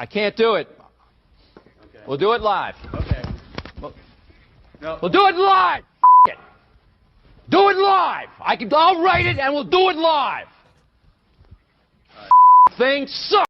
I can't do it. Okay. We'll do it live. Okay. We'll do it live. It. Do it live. I'll write it and we'll do it live. Thing sucks.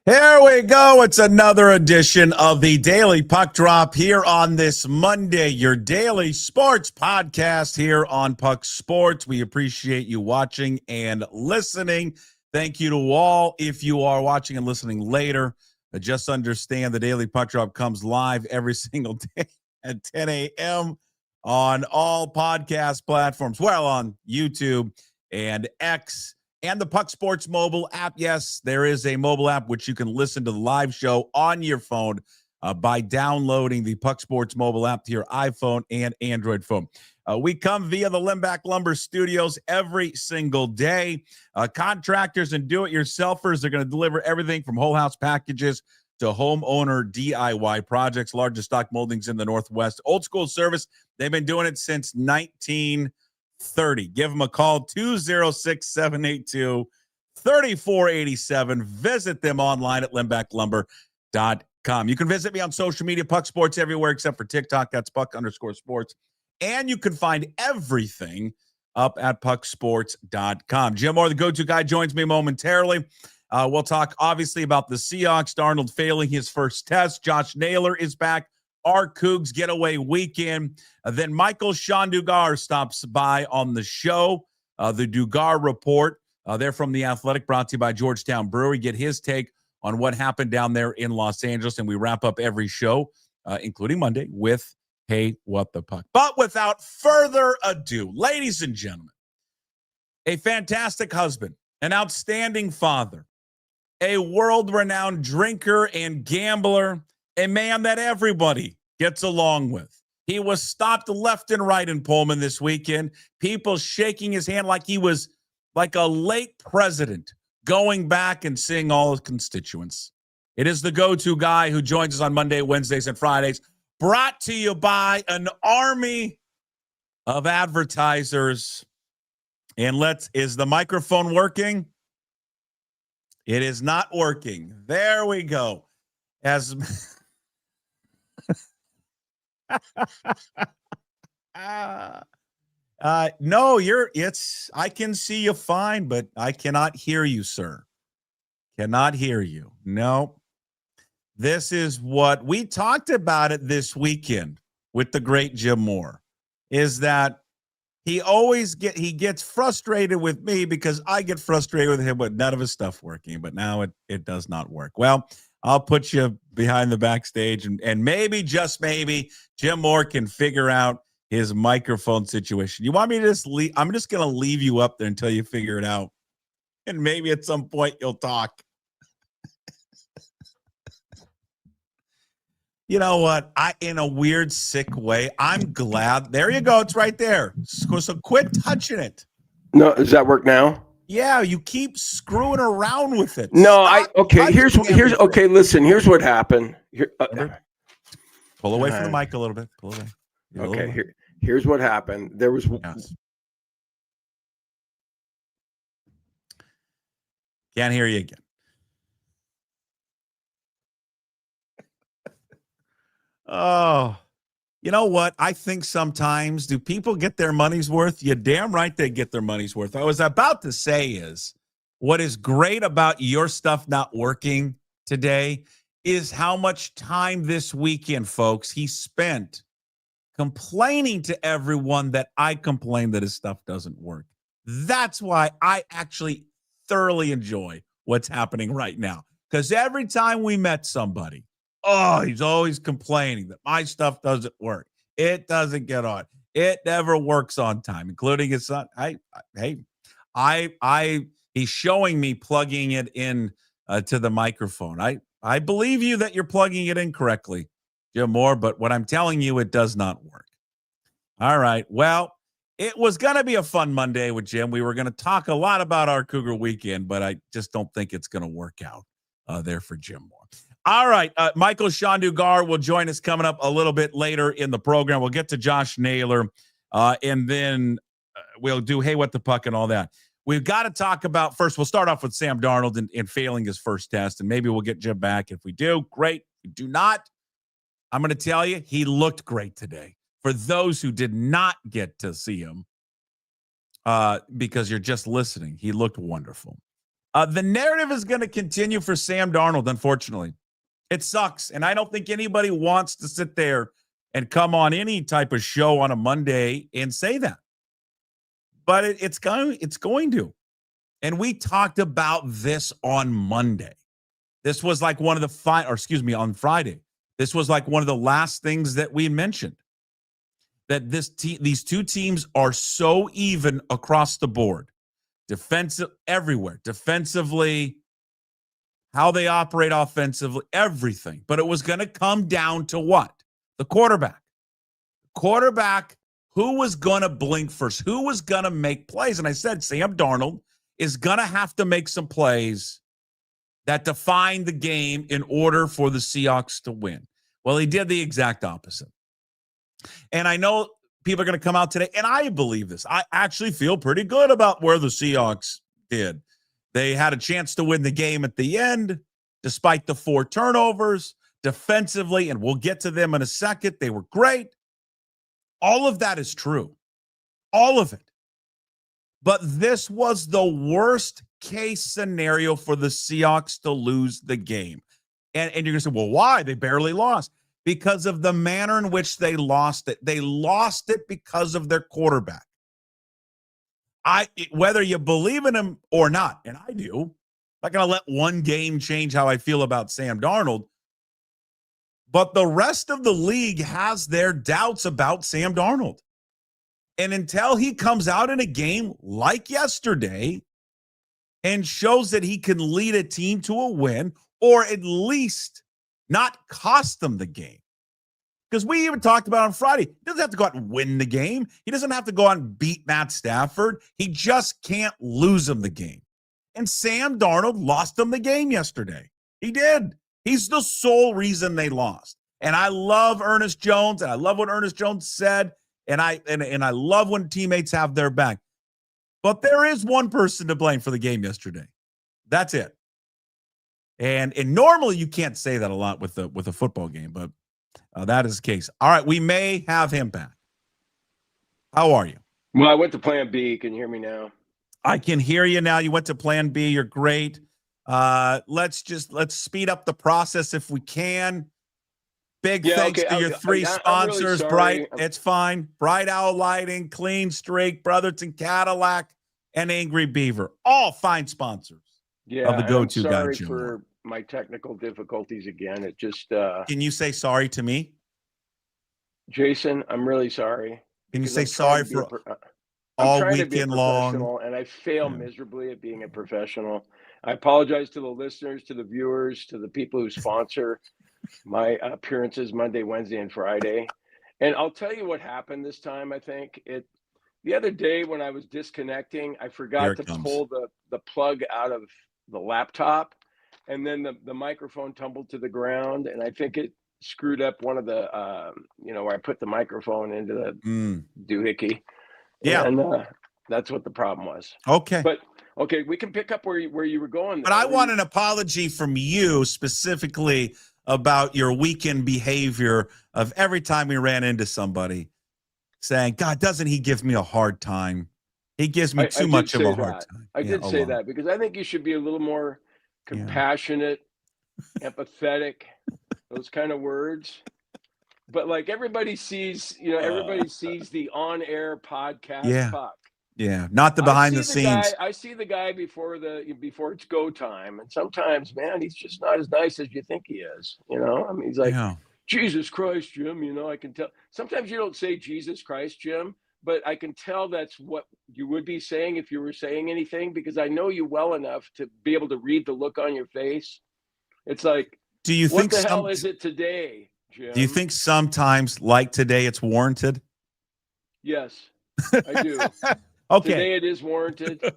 Here we go. It's another edition of the Daily Puck Drop here on this Monday, your daily sports podcast here on Puck Sports. We appreciate you watching and listening. Thank you to all. If you are watching and listening later, just understand the Daily Puck Drop comes live every single day at 10 a.m. on all podcast platforms. Well, on YouTube and X and the Puck Sports mobile app. Yes, there is a mobile app which you can listen to the live show on your phone by downloading the Puck Sports mobile app to your iPhone and Android phone. We come via the Limback Lumber Studios every single day. Contractors and do-it-yourselfers are going to deliver everything from whole house packages to homeowner DIY projects, largest stock moldings in the Northwest. Old school service. They've been doing it since 1930. Give them a call, 206-782-3487. Visit them online at limbacklumber.com. You can visit me on social media, Puck Sports everywhere except for TikTok. That's Puck_sports. And you can find everything up at pucksports.com. Jim Moore, the go-to guy, joins me momentarily. We'll talk, obviously, about the Seahawks. Darnold failing his first test. Josh Naylor is back. Our Cougs getaway weekend. Then Michael-Shawn Dugar stops by on the show, the Dugar Report. They're from The Athletic, brought to you by Georgetown Brewery. Get his take on what happened down there in Los Angeles. And we wrap up every show, including Monday, with Hey, What the Puck. But without further ado, ladies and gentlemen, a fantastic husband, an outstanding father, a world-renowned drinker and gambler, a man that everybody gets along with. He was stopped left and right in Pullman this weekend. People shaking his hand like he was like a late president going back and seeing all his constituents. It is the go-to guy who joins us on Monday, Wednesdays, and Fridays. Brought to you by an army of advertisers. And is the microphone working? It is not working. There we go. No, I can see you fine, but I cannot hear you, sir. Cannot hear you. No. This is what we talked about it this weekend with the great Jim Moore, is that he gets frustrated with me because I get frustrated with him with none of his stuff working, but now it does not work. Well, I'll put you behind the backstage and maybe, just maybe, Jim Moore can figure out his microphone situation. You want me to just leave? I'm just going to leave you up there until you figure it out. And maybe at some point you'll talk. You know what? In a weird, sick way, I'm glad. There you go. It's right there. So quit touching it. No, does that work now? Yeah, you keep screwing around with it. No, here's okay. Listen, here's what happened. Here, pull away from the mic a little bit. Pull away. Okay, here's what happened. There was. Yes. Can't hear you again. Oh, you know what? I think sometimes, do people get their money's worth? You're damn right they get their money's worth. I was about to say is, what is great about your stuff not working today is how much time this weekend, folks, he spent complaining to everyone that I complain that his stuff doesn't work. That's why I actually thoroughly enjoy what's happening right now. Because every time we met somebody, he's always complaining that my stuff doesn't work. It doesn't get on. It never works on time, including his son. He's showing me plugging it in to the microphone. I believe you that you're plugging it in correctly, Jim Moore, but what I'm telling you, it does not work. All right. Well, it was going to be a fun Monday with Jim. We were going to talk a lot about our Cougar weekend, but I just don't think it's going to work out there for Jim Moore. All right, Michael-Shawn Dugar will join us coming up a little bit later in the program. We'll get to Josh Naylor, and then we'll do Hey, What the Puck and all that. we've got to talk about first. We'll start off with Sam Darnold and failing his first test, and maybe we'll get Jim back. If we do, great. If we do not, I'm going to tell you, he looked great today. For those who did not get to see him, because you're just listening, he looked wonderful. The narrative is going to continue for Sam Darnold, unfortunately. It sucks, and I don't think anybody wants to sit there and come on any type of show on a Monday and say that. But it's going to. And we talked about this on Monday. This was like one of the on Friday. This was like one of the last things that we mentioned. That these two teams are so even across the board. Defensive everywhere. Defensively, how they operate offensively, everything. But it was going to come down to what? The quarterback. Quarterback, who was going to blink first? Who was going to make plays? And I said Sam Darnold is going to have to make some plays that define the game in order for the Seahawks to win. Well, he did the exact opposite. And I know people are going to come out today, and I believe this. I actually feel pretty good about where the Seahawks did. They had a chance to win the game at the end, despite the 4 turnovers. Defensively, and we'll get to them in a second, they were great. All of that is true. All of it. But this was the worst case scenario for the Seahawks to lose the game. And you're going to say, well, why? They barely lost. Because of the manner in which they lost it. They lost it because of their quarterback. Whether you believe in him or not, and I do, I'm not going to let one game change how I feel about Sam Darnold. But the rest of the league has their doubts about Sam Darnold. And until he comes out in a game like yesterday and shows that he can lead a team to a win, or at least not cost them the game. Because we even talked about on Friday, he doesn't have to go out and win the game. He doesn't have to go out and beat Matt Stafford. He just can't lose him the game. And Sam Darnold lost them the game yesterday. He did. He's the sole reason they lost. And I love Ernest Jones, and I love what Ernest Jones said, and I love when teammates have their back. But there is one person to blame for the game yesterday. That's it. And normally you can't say that a lot with a football game, but that is the case. All right, we may have him back. How are you? Well, I went to Plan B. Can you hear me now? I can hear you now. You went to Plan B. You're great. Let's speed up the process if we can. Big thanks to your 3 sponsors, really Bright. It's fine. Bright Owl Lighting, Clean Streak, Brotherton Cadillac, and Angry Beaver. All fine sponsors. Yeah, of the go-to guy. Sorry for my technical difficulties again. It just. Can you say sorry to me, Jason? I'm really sorry. Can you say sorry for all weekend long? And I fail miserably at being a professional. I apologize to the listeners, to the viewers, to the people who sponsor my appearances Monday, Wednesday, and Friday. And I'll tell you what happened this time. I think the other day when I was disconnecting, I forgot to pull the plug out of the laptop, and then the microphone tumbled to the ground, and I think it screwed up one of the where I put the microphone into the doohickey. Yeah, and that's what the problem was. Okay, but okay, we can pick up where you were going. But I want an apology from you specifically about your weekend behavior of every time we ran into somebody saying, God, doesn't he give me a hard time? He gives me too much of a hard time. I did say that because I think you should be a little more compassionate, empathetic, those kind of words. But like everybody sees, everybody sees the on-air podcast Puck. Yeah, not the behind the scenes. I see the guy before it's go time, and sometimes, man, he's just not as nice as you think he is. I mean, he's like, Jesus Christ, Jim. I can tell. Sometimes you don't say Jesus Christ, Jim, but I can tell that's what you would be saying if you were saying anything, because I know you well enough to be able to read the look on your face. It's like, do you think what the hell is it today, Jim? Do you think sometimes, like today, it's warranted? Yes, I do. Okay. Today it is warranted.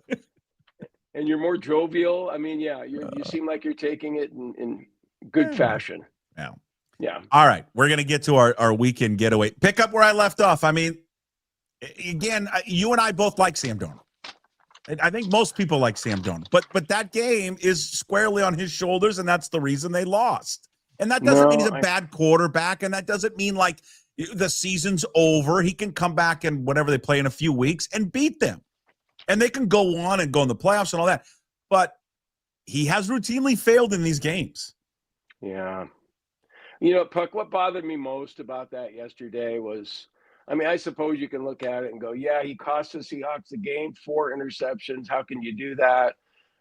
And you're more jovial. I mean, you seem like you're taking it in good fashion. Yeah. All right. We're going to get to our weekend getaway. Pick up where I left off. I mean, again, you and I both like Sam Darnold. I think most people like Sam Darnold, but that game is squarely on his shoulders, and that's the reason they lost. And that doesn't mean he's a bad quarterback, and that doesn't mean like the season's over. He can come back and whatever they play in a few weeks and beat them, and they can go on and go in the playoffs and all that. But he has routinely failed in these games. Yeah. You know, Puck, what bothered me most about that yesterday was, I mean, I suppose you can look at it and go, yeah, he cost the Seahawks the game, 4 interceptions. How can you do that?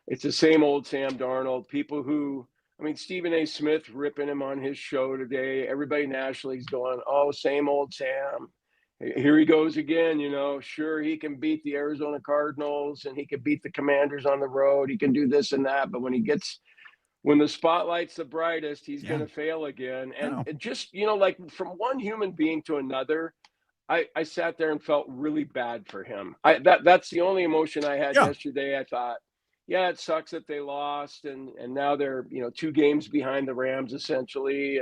It's the same old Sam Darnold. People who, I mean, Stephen A. Smith ripping him on his show today. Everybody nationally is going, oh, same old Sam. Here he goes again, you know. Sure, he can beat the Arizona Cardinals and he can beat the Commanders on the road. He can do this and that. But when the spotlight's the brightest, he's going to fail again. And it just, you know, like from one human being to another, I sat there and felt really bad for him. That's the only emotion I had yesterday. I thought, yeah, it sucks that they lost, and now they're, you know, 2 games behind the Rams essentially,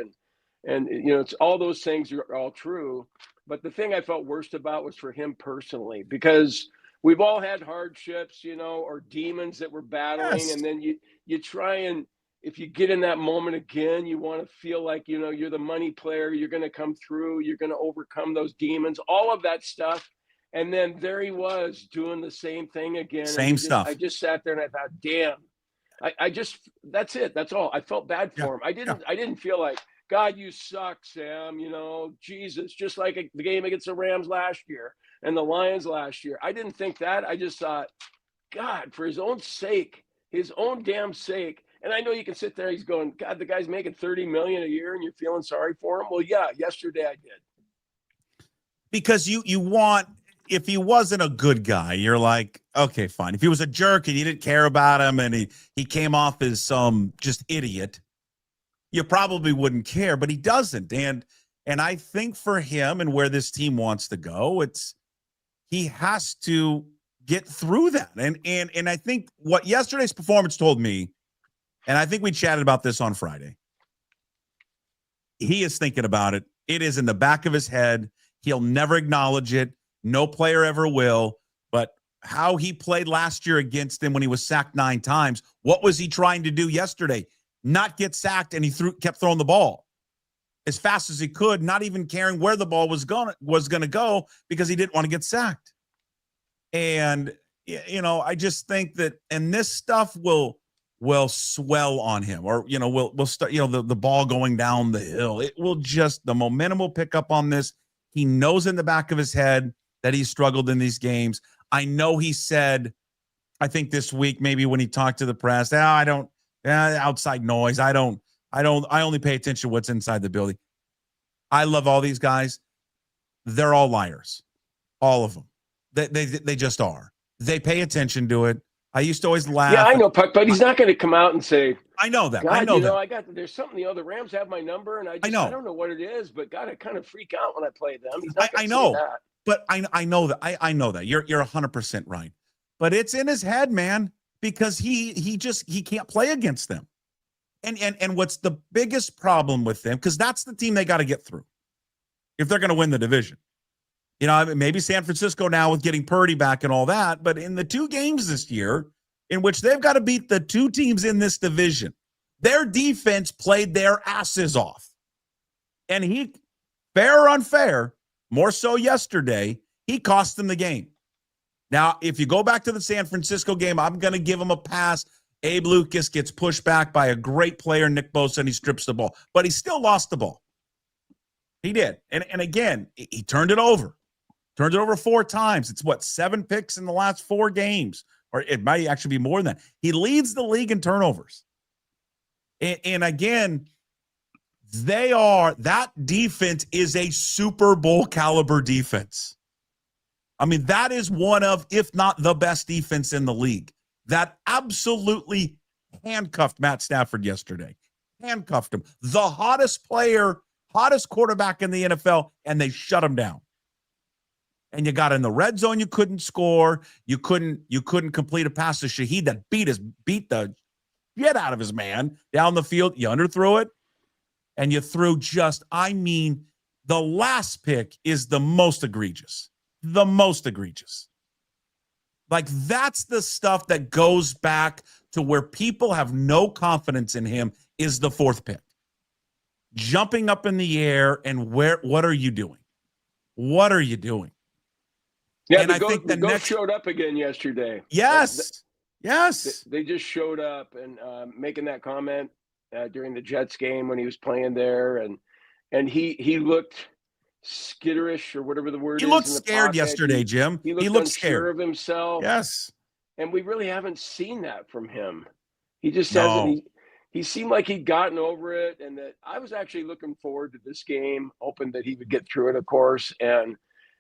and you know, it's all those things are all true. But the thing I felt worst about was for him personally, because we've all had hardships, you know, or demons that we're battling, and then you try and, if you get in that moment again, you want to feel like, you know, you're the money player, you're going to come through, you're going to overcome those demons, all of that stuff. And then there he was doing the same thing again. Same stuff. I just sat there and I thought, damn, I just, that's it. That's all. I felt bad for him. I didn't feel like, God, you suck, Sam, you know, Jesus, just like the game against the Rams last year and the Lions last year. I didn't think that. I just thought, God, for his own sake, his own damn sake. And I know you can sit there, he's going, God, the guy's making $30 million a year and you're feeling sorry for him. Well, yeah, yesterday I did. Because you want, if he wasn't a good guy, you're like, okay, fine. If he was a jerk and you didn't care about him and he came off as some just idiot, you probably wouldn't care, but he doesn't. And I think for him and where this team wants to go, he has to get through that. And I think what yesterday's performance told me, and I think we chatted about this on Friday, he is thinking about it. It is in the back of his head. He'll never acknowledge it. No player ever will. But how he played last year against him when he was sacked 9 times, what was he trying to do yesterday? Not get sacked, and he kept throwing the ball as fast as he could, not even caring where the ball was going to go because he didn't want to get sacked. And, you know, I just think that, and this stuff will swell on him, or, you know, we'll start, you know, the ball going down the hill. It will just, the momentum will pick up on this. He knows in the back of his head that he's struggled in these games. I know he said, I think this week, maybe when he talked to the press, outside noise. I only pay attention to what's inside the building. I love all these guys. They're all liars. All of them. They just are. They pay attention to it. I used to always laugh. Yeah, I know, Puck, but he's not going to come out and say, I know that. God, I know that. There's something, you know, the Rams have my number, and I don't know what it is, but God, I kind of freak out when I play them. He's not I know that. But I know that. I know that. You're 100% right. But it's in his head, man, because he can't play against them. And what's the biggest problem with them, because that's the team they got to get through if they're going to win the division. You know, maybe San Francisco now with getting Purdy back and all that, but in the 2 games this year in which they've got to beat the 2 teams in this division, their defense played their asses off. And he, fair or unfair, more so yesterday, he cost them the game. Now, if you go back to the San Francisco game, I'm going to give him a pass. Abe Lucas gets pushed back by a great player, Nick Bosa, and he strips the ball. But he still lost the ball. He did. And again, he turned it over. Turned it over 4 times. It's 7 picks in the last 4 games, or it might actually be more than that. He leads the league in turnovers. And again, that defense is a Super Bowl caliber defense. I mean, that is one of, if not the best defense in the league. That absolutely handcuffed Matt Stafford yesterday. Handcuffed him. The hottest player, hottest quarterback in the NFL, and they shut him down. And you got in the red zone, you couldn't score. You couldn't complete a pass to Shaheed that beat the shit out of his man down the field. You underthrew it, and you threw the last pick is the most egregious. The most egregious. Like, that's the stuff that goes back to where people have no confidence in him is the fourth pick. Jumping up in the air, and what are you doing? What are you doing? Yeah, and I think the ghost next showed up again yesterday. Yes. Yes. They just showed up and making that comment during the Jets game when he was playing there, and he looked skitterish or whatever the word He is. looked in the scared pocket. yesterday, Jim. He looked unsure of himself. Yes. And we really haven't seen that from him. He just No. hasn't. He seemed like he'd gotten over it, and that I was actually looking forward to this game, hoping that he would get through it, of course. And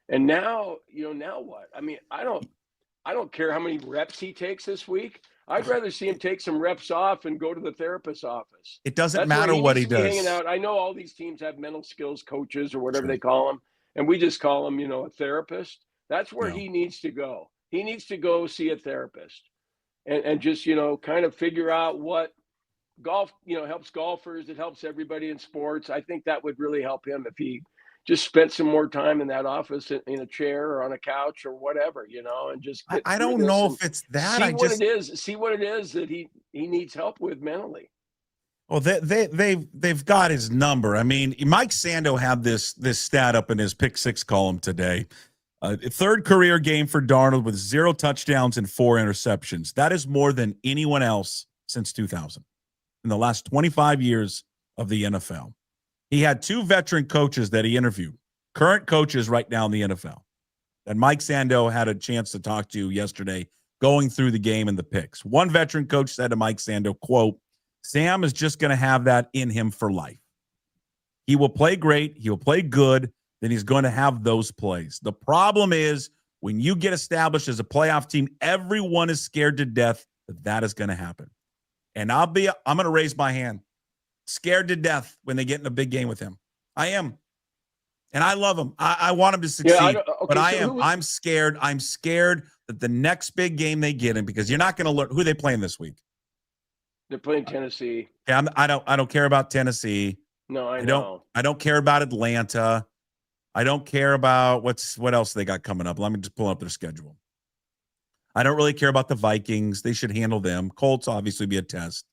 now, now what? I mean, I don't care how many reps he takes this week. I'd rather see him take some reps off and go to the therapist's office. It doesn't matter what he does. Hanging out. I know all these teams have mental skills coaches or whatever they call them, and we just call them, a therapist. That's where he needs to go. He needs to go see a therapist and just, kind of figure out what golf, helps golfers. It helps everybody in sports. I think that would really help him if he just spent some more time in that office in a chair or on a couch or whatever, and just I don't know if it's that. See what it is that he needs help with mentally. Well, they've got his number. I mean, Mike Sando had this stat up in his pick six column today. Third career game for Darnold with 0 touchdowns and 4 interceptions. That is more than anyone else since 2000 in the last 25 years of the NFL. He had 2 veteran coaches that he interviewed, current coaches right now in the NFL, that Mike Sando had a chance to talk to yesterday going through the game and the picks. One veteran coach said to Mike Sando, quote, "Sam is just going to have that in him for life. He will play great. He will play good. Then he's going to have those plays. The problem is when you get established as a playoff team, everyone is scared to death that is going to happen. And I'm going to raise my hand. Scared to death when they get in a big game with him. I am. And I love him. I want him to succeed. But I'm scared. I'm scared that the next big game they get in, because you're not going to learn who they playing this week. They're playing Tennessee. Yeah, I don't care about Tennessee. No, I know. I don't care about Atlanta. I don't care about what else they got coming up. Let me just pull up their schedule. I don't really care about the Vikings. They should handle them. Colts obviously be a test.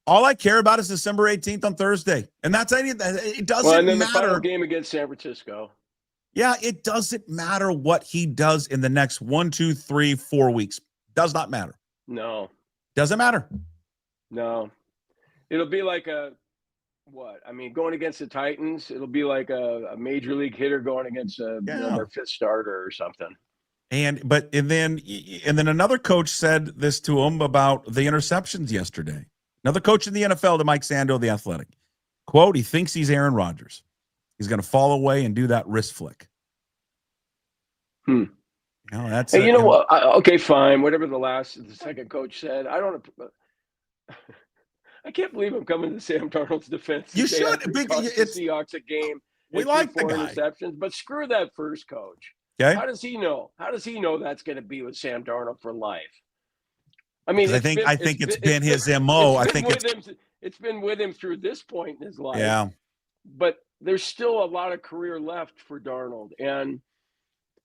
All I care about is December 18th on Thursday. And that's it doesn't and then matter. The final game against San Francisco. Yeah, it doesn't matter what he does in the next 1, 2, 3, 4 weeks. Does not matter. No. Doesn't matter. No. It'll be like going against the Titans, it'll be like a major league hitter going against their fifth starter or something. And then another coach said this to him about the interceptions yesterday. Another coach in the NFL to Mike Sando, the Athletic. Quote, he thinks he's Aaron Rodgers. He's going to fall away and do that wrist flick. That's hey, what? Okay, fine. Whatever the second coach said. I can't believe I'm coming to Sam Darnold's defense. You should. It's Seahawks a game. We like the guy. Interceptions, but screw that first coach. Okay. How does he know? How does he know that's going to be with Sam Darnold for life? I mean, I think it's been his MO. It's been with him through this point in his life. Yeah. But there's still a lot of career left for Darnold, and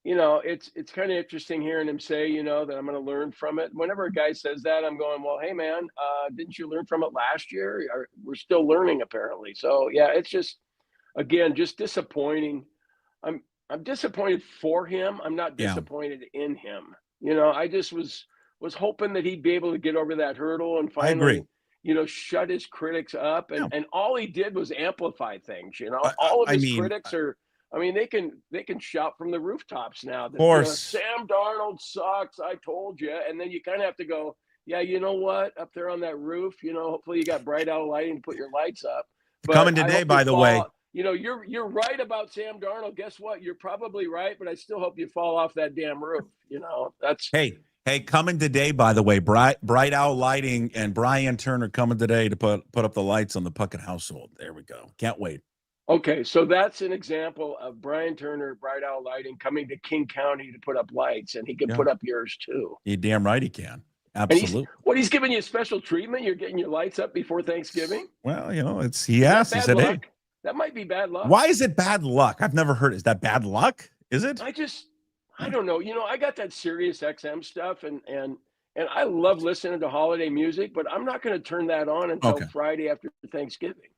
it's kind of interesting hearing him say, that I'm going to learn from it. Whenever a guy says that, I'm going, well, hey man, didn't you learn from it last year? We're still learning apparently. So yeah, it's just disappointing. I'm disappointed for him. I'm not disappointed in him. I just was hoping that he'd be able to get over that hurdle and finally, shut his critics up. And all he did was amplify things. All of his critics are. I mean, they can shout from the rooftops now. That, of course, Sam Darnold sucks. I told you. And then you kind of have to go, yeah, you know what? Up there on that roof, hopefully you got bright out lighting to put your lights up. But coming today, by the way. You're right about Sam Darnold. Guess what? You're probably right, but I still hope you fall off that damn roof. That's Hey, coming today, by the way, bright owl lighting and Brian Turner coming today to put up the lights on the Puckett household. There we go. Can't wait. Okay, so that's an example of Brian Turner, Bright Owl Lighting, coming to King County to put up lights, and he can put up yours too. You're damn right he can. Absolutely. He's giving you special treatment? You're getting your lights up before Thanksgiving? Well, he asked. He said, luck? hey. That might be bad luck. Why is it bad luck? I've never heard. Is that bad luck? Is it? I I don't know. I got that Sirius XM stuff, and I love listening to holiday music, but I'm not going to turn that on until Friday after Thanksgiving.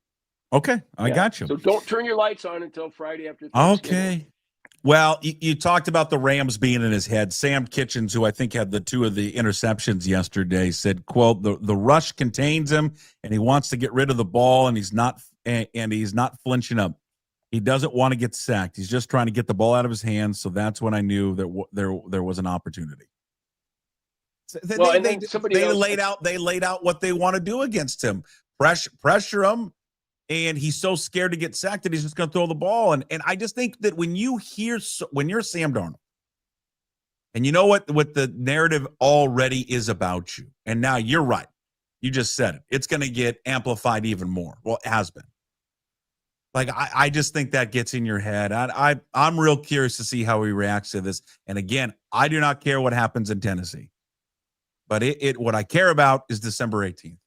Okay, I got you. So don't turn your lights on until Friday after Thanksgiving. Okay. Well, you talked about the Rams being in his head. Sam Kitchens, who I think had the 2 of the interceptions yesterday, said, quote, the rush contains him, and he wants to get rid of the ball, and he's not flinching up. He doesn't want to get sacked. He's just trying to get the ball out of his hands, so that's when I knew that there was an opportunity. They laid out what they want to do against him. Pressure him. And he's so scared to get sacked that he's just going to throw the ball. And I just think that when you're Sam Darnold, and you know what the narrative already is about you, and now you're right. You just said it. It's going to get amplified even more. Well, it has been. Like, I just think that gets in your head. I'm real curious to see how he reacts to this. And again, I do not care what happens in Tennessee. But what I care about is December 18th.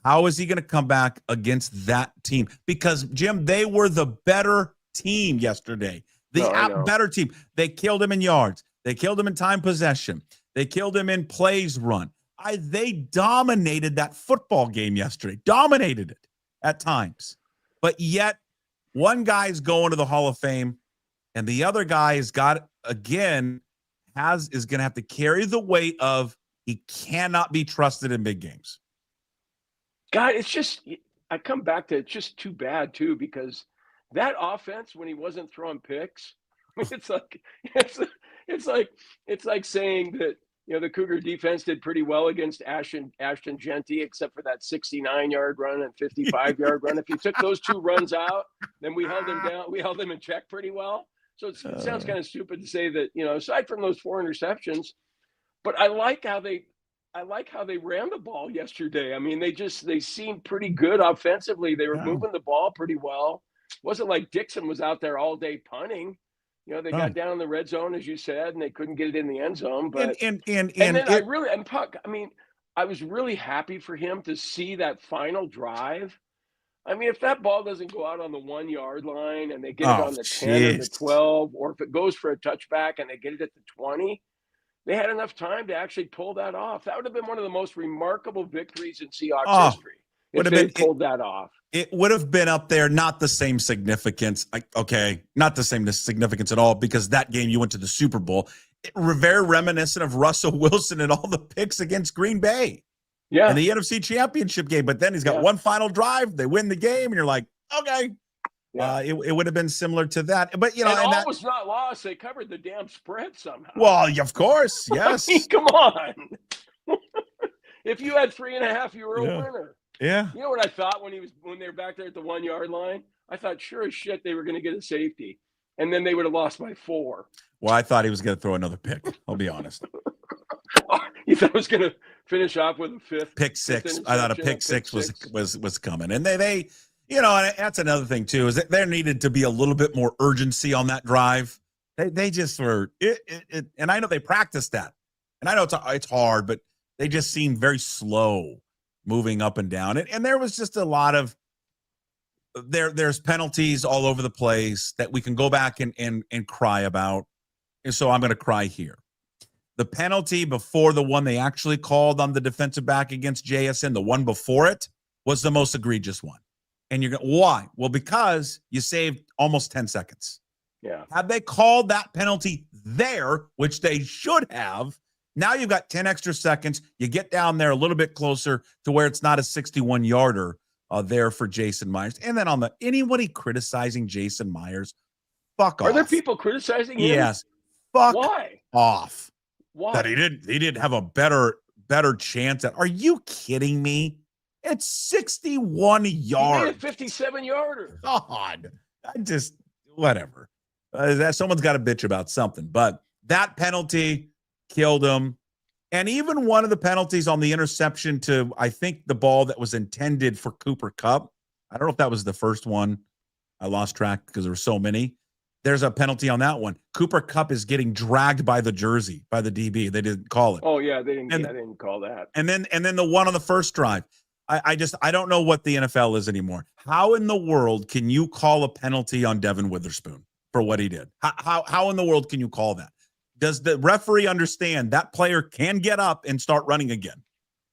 How is he going to come back against that team? Because, Jim, they were the better team yesterday. Better team. They killed him in yards. They killed him in time possession. They killed him in plays run. They dominated that football game yesterday. Dominated it at times. But yet, one guy's going to the Hall of Fame, and the other guy is going to have to carry the weight of he cannot be trusted in big games. God, I come back to it's just too bad too, because that offense, when he wasn't throwing picks, it's like saying that the Cougar defense did pretty well against Ashton Genty, except for that 69-yard run and 55-yard run. If you took those 2 runs out, then we held them down. We held them in check pretty well. So it sounds kind of stupid to say that, aside from those 4 interceptions, but I like how they ran the ball yesterday. I mean, they seemed pretty good offensively. They were moving the ball pretty well. It wasn't like Dixon was out there all day punting. They got down in the red zone, as you said, and they couldn't get it in the end zone. But I was really happy for him to see that final drive. I mean, if that ball doesn't go out on the 1-yard line and they get it on the 10 or the 12, or if it goes for a touchback and they get it at the 20, they had enough time to actually pull that off. That would have been one of the most remarkable victories in Seahawks history if they pulled that off. It would have been up there, not the same significance. Not the same significance at all, because that game you went to the Super Bowl. Very reminiscent of Russell Wilson and all the picks against Green Bay. Yeah. In the NFC Championship game. But then he's got one final drive. They win the game, and you're like, okay. Yeah. It would have been similar to that. But, and all was not lost. They covered the damn spread somehow. Well, of course, yes. I mean, come on. If you had 3.5, you were a winner. Yeah. You know what I thought when they were back there at the 1-yard line? I thought, sure as shit, they were going to get a safety, and then they would have lost by 4. Well, I thought he was going to throw another pick. I'll be honest. You thought it was going to finish off with a fifth pick six? I thought a pick six was coming, and they and that's another thing too, is that there needed to be a little bit more urgency on that drive. They just were and I know they practiced that, and I know it's hard, but they just seemed very slow moving up and down. And there was just a lot of there's penalties all over the place that we can go back and cry about. And so I'm going to cry here. The penalty before the one they actually called on the defensive back against JSN, the one before it, was the most egregious one. And you're going, why? Well, because you saved almost 10 seconds. Yeah. Had they called that penalty there, which they should have, now you've got 10 extra seconds. You get down there a little bit closer to where it's not a 61-yarder there for Jason Myers. And then anybody criticizing Jason Myers, fuck off. Are there people criticizing him? Yes. Fuck Why? off. Why? That he didn't have a better chance at. Are you kidding me? It's 61 yards. He made a 57-yarder. God. Whatever. Someone's got to bitch about something. But that penalty killed him. And even one of the penalties on the interception to, I think, the ball that was intended for Cooper Kupp. I don't know if that was the first one. I lost track because there were so many. There's a penalty on that one. Cooper Kupp is getting dragged by the jersey, by the DB. They didn't call it. Oh, yeah, they didn't call that. And then the one on the first drive. I don't know what the NFL is anymore. How in the world can you call a penalty on Devin Witherspoon for what he did. How in the world can you call that? Does the referee understand that player can get up and start running again?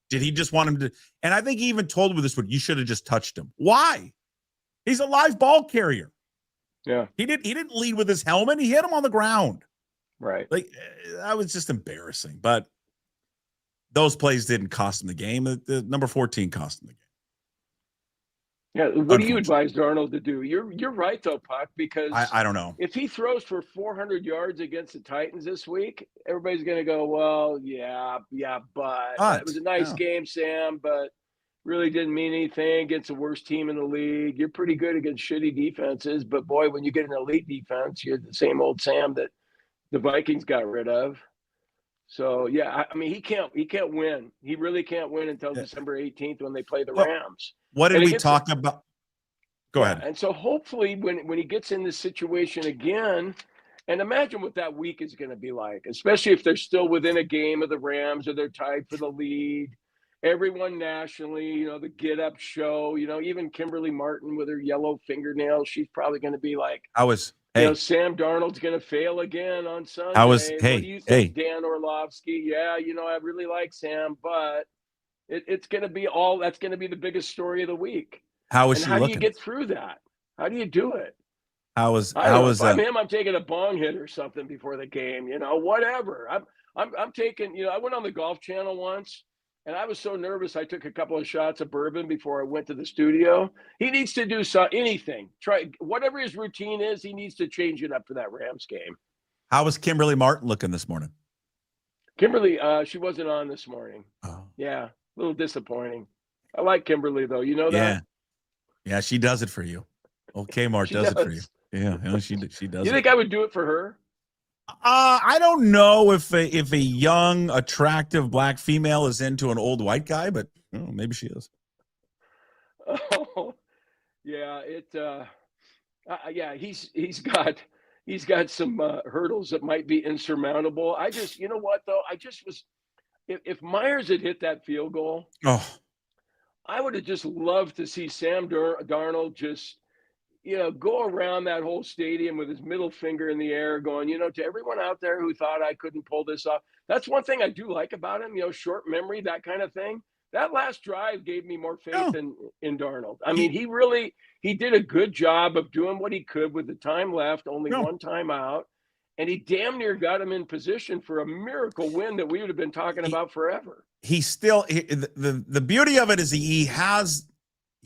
Did he just want him to? And I think he even told with this one, you should have just touched him. Why? He's a live ball carrier. Yeah. He didn't lead with his helmet. He hit him on the ground. Right. Like, that was just embarrassing. But those plays didn't cost him the game. The number 14 cost him the game. Yeah. What do you advise Darnold to do? You're right though, Puck, because I don't know. if he throws for 400 yards against the Titans this week, everybody's going to go, well, yeah, but it was a nice game, Sam, but really didn't mean anything against the worst team in the league. You're pretty good against shitty defenses, but boy, when you get an elite defense, you're the same old Sam that the Vikings got rid of. So yeah, I mean, he can't win. He really can't win until December 18th when they play the Rams. What did we talk about? Go ahead. And so hopefully when he gets in this situation again, and imagine what that week is going to be like, especially if they're still within a game of the Rams or they're tied for the lead. Everyone nationally, the get up show, even Kimberly Martin with her yellow fingernails, she's probably going to be like, Sam Darnold's going to fail again on Sunday. What do you think, Dan Orlovsky? Yeah, I really like Sam, but it's going to be that's going to be the biggest story of the week. How do you get through that? How do you do it? If I'm him, I'm taking a bong hit or something before the game, whatever. I'm taking, I went on the Golf Channel once and I was so nervous. I took a couple of shots of bourbon before I went to the studio. He needs to do anything. Try whatever his routine is. He needs to change it up for that Rams game. How was Kimberly Martin looking this morning? Kimberly, she wasn't on this morning. Oh. Yeah, a little disappointing. I like Kimberly though. You know that? Yeah, she does it for you. Okay, Mark does it for you. Yeah, she does. You think I would do it for her? I don't know if a young, attractive black female is into an old white guy, but maybe she is. Oh, yeah. He's got some hurdles that might be insurmountable. You know what though? If Myers had hit that field goal, I would have just loved to see Sam Darnold just, go around that whole stadium with his middle finger in the air going, to everyone out there who thought I couldn't pull this off. That's one thing I do like about him, short memory, that kind of thing. That last drive gave me more faith in Darnold. I mean, he did a good job of doing what he could with the time left, only one time out. And he damn near got him in position for a miracle win that we would have been talking about forever. The beauty of it is he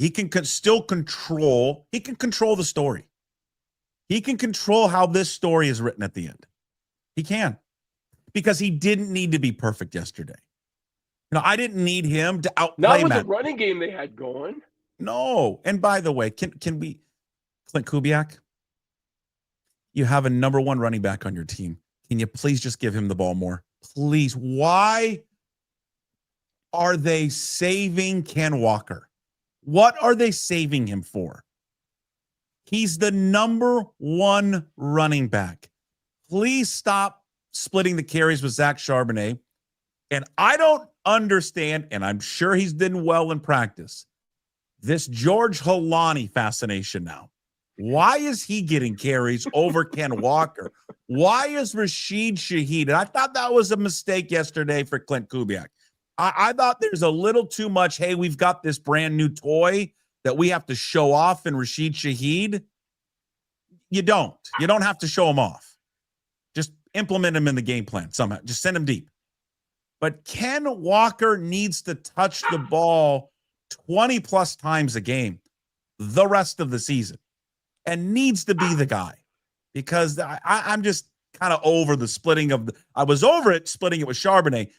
can still control the story. He can control how this story is written at the end. He can, because he didn't need to be perfect yesterday. I didn't need him to outplay Not with Matt. the running game they had going. No. And by the way, can we, Clint Kubiak, you have a number one running back on your team. Can you please just give him the ball more? Please. Why are they saving Ken Walker? What are they saving him for? He's the number one running back. Please stop splitting the carries with Zach Charbonnet. And I don't understand, and I'm sure he's done well in practice, this George Holani fascination now. Why is he getting carries over Ken Walker? Why is Rashid Shaheed? And I thought that was a mistake yesterday for Clint Kubiak. I thought there's a little too much, hey, we've got this brand new toy that we have to show off in Rashid Shaheed. You don't have to show him off. Just implement him in the game plan somehow. Just send him deep. But Ken Walker needs to touch the ball 20 plus times a game the rest of the season and needs to be the guy, because I'm just kind of over the splitting of I was over it splitting it with Charbonnet.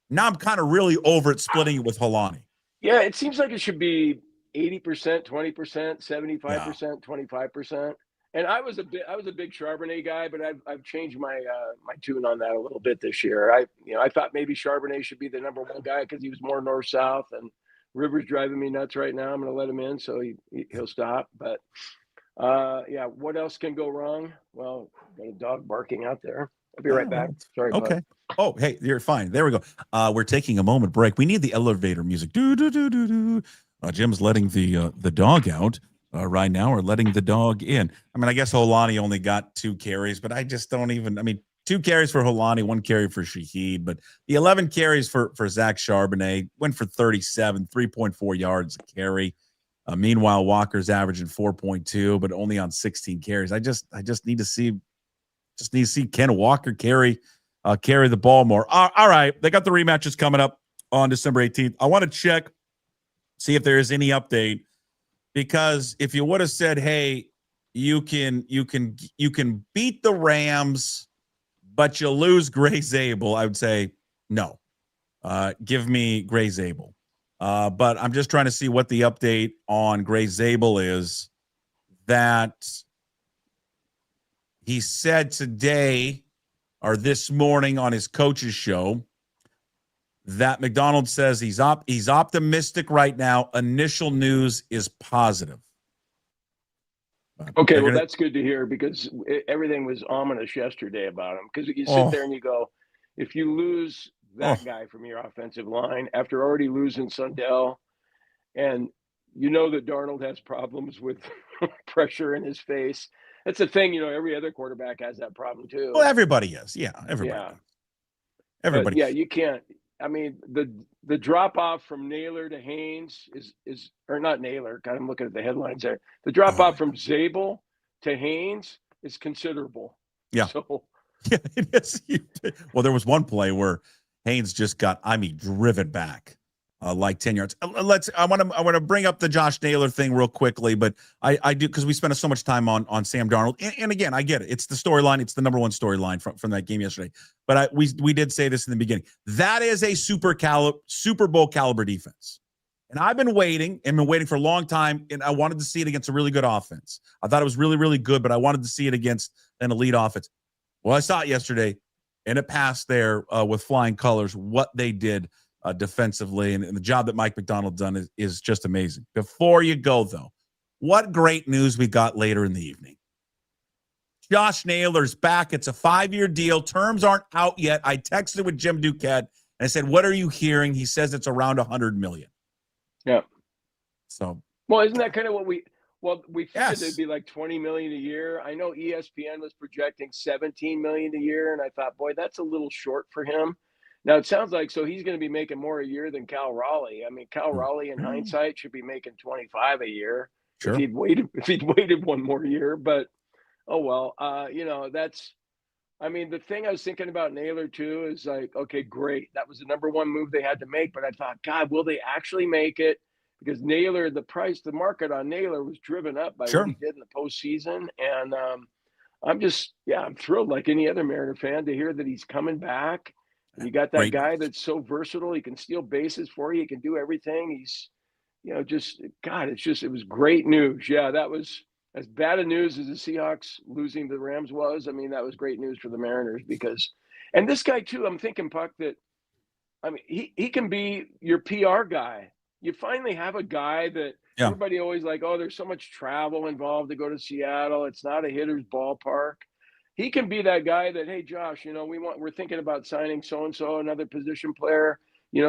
Now I'm kind of really over it splitting it with Holani. Yeah, it seems like it should be 80%, 20%, 75%, 25%. And I was a big Charbonnet guy, but I've changed my tune on that a little bit this year. I thought maybe Charbonnet should be the number one guy because he was more north-south, and Rivers driving me nuts right now. I'm going to let him in, so he'll stop. But what else can go wrong? Well, got a dog barking out there. I'll be right back. Sorry. Okay. Bud. Oh, hey, you're fine. There we go. We're taking a moment break. We need the elevator music. Do do do do do. Jim's letting the dog out. right now or letting the dog in. I mean, I guess Holani only got 2 carries, but I just don't even. I mean, 2 carries for Holani, 1 carry for Shaheed, but the 11 carries for Zach Charbonnet went for 37, 3.4 yards a carry. Meanwhile, Walker's averaging 4.2, but only on 16 carries. I just need to see Ken Walker carry the ball more. All right, they got the rematches coming up on December 18th. I want to check, see if there is any update, because if you would have said, "Hey, you can beat the Rams, but you lose Gray Zabel," I would say no. Give me Gray Zabel. But I'm just trying to see what the update on Gray Zabel is. That he said today or this morning on his coach's show that McDonald says he's optimistic right now. Initial news is positive. Okay, well, that's good to hear, because everything was ominous yesterday about him. Because you sit there and you go, if you lose that guy from your offensive line after already losing Sundell, and you know that Darnold has problems with pressure in his face. That's the thing, every other quarterback has that problem too. Well, everybody is. Yeah, everybody. Yeah. Everybody. But yeah, you can't. I mean, the drop off from Naylor to Haynes is or not Naylor. God, I'm looking at the headlines there. The drop off from Zabel to Haynes is considerable. Yeah. So yeah, it is. Well, there was one play where Haynes just got, driven back like 10 yards. I want to bring up the Josh Naylor thing real quickly, but I do, because we spent so much time on Sam Darnold. And again, I get it. It's the storyline. It's the number one storyline from that game yesterday. But we did say this in the beginning. That is a Super Bowl caliber defense. And I've been waiting for a long time, and I wanted to see it against a really good offense. I thought it was really, really good, but I wanted to see it against an elite offense. Well, I saw it yesterday, and it passed there with flying colors. What they did defensively and the job that Mike McDonald done is just amazing. Before you go, though, what great news we got later in the evening. Josh Naylor's back. It's a 5-year deal. Terms aren't out yet. I texted with Jim Duquette, and I said, what are you hearing? He says it's around $100 million. Yeah. So, well, isn't that kind of what we figured it'd be like $20 million a year. I know ESPN was projecting $17 million a year, and I thought, boy, that's a little short for him. Now it sounds like he's going to be making more a year than Cal Raleigh. I mean, Cal Raleigh in hindsight should be making 25 a year if he'd waited one more year. But oh well, that's. I mean, the thing I was thinking about Naylor too is like, okay, great, that was the number one move they had to make. But I thought, God, will they actually make it? Because Naylor, the market on Naylor was driven up by what he did in the postseason, and I'm thrilled like any other Mariner fan to hear that he's coming back. You got that guy that's so versatile. He can steal bases for you. He can do everything. He's, it was great news. Yeah, that was as bad a news as the Seahawks losing the Rams was. I mean, that was great news for the Mariners and this guy too, I'm thinking, Puck, that, I mean, he can be your PR guy. You finally have a guy that everybody always like, oh, there's so much travel involved to go to Seattle. It's not a hitter's ballpark. He can be that guy that, hey, Josh, we're thinking about signing so-and-so, another position player.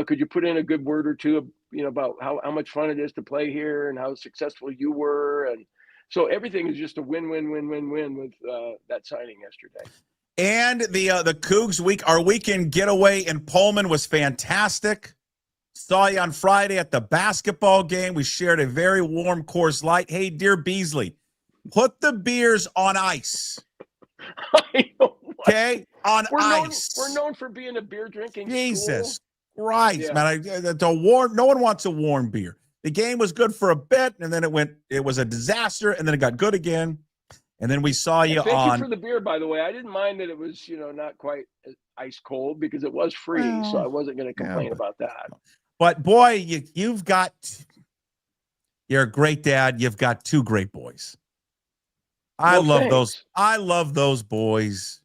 Could you put in a good word or two, about how much fun it is to play here and how successful you were. And so everything is just a win-win-win-win-win with that signing yesterday. And the Cougs our weekend getaway in Pullman was fantastic. Saw you on Friday at the basketball game. We shared a very warm Coors Light. Hey, dear Beasley, put the beers on ice. I know. Okay, ice. We're known for being a beer drinking Jesus school. Christ, man! No one wants a warm beer. The game was good for a bit, and then it was a disaster, and then it got good again. And then we saw you Thank you for the beer, by the way. I didn't mind that it was, not quite ice cold because it was free, so I wasn't going to complain about that. But boy, you're a great dad. You've got 2 great boys. I love those boys.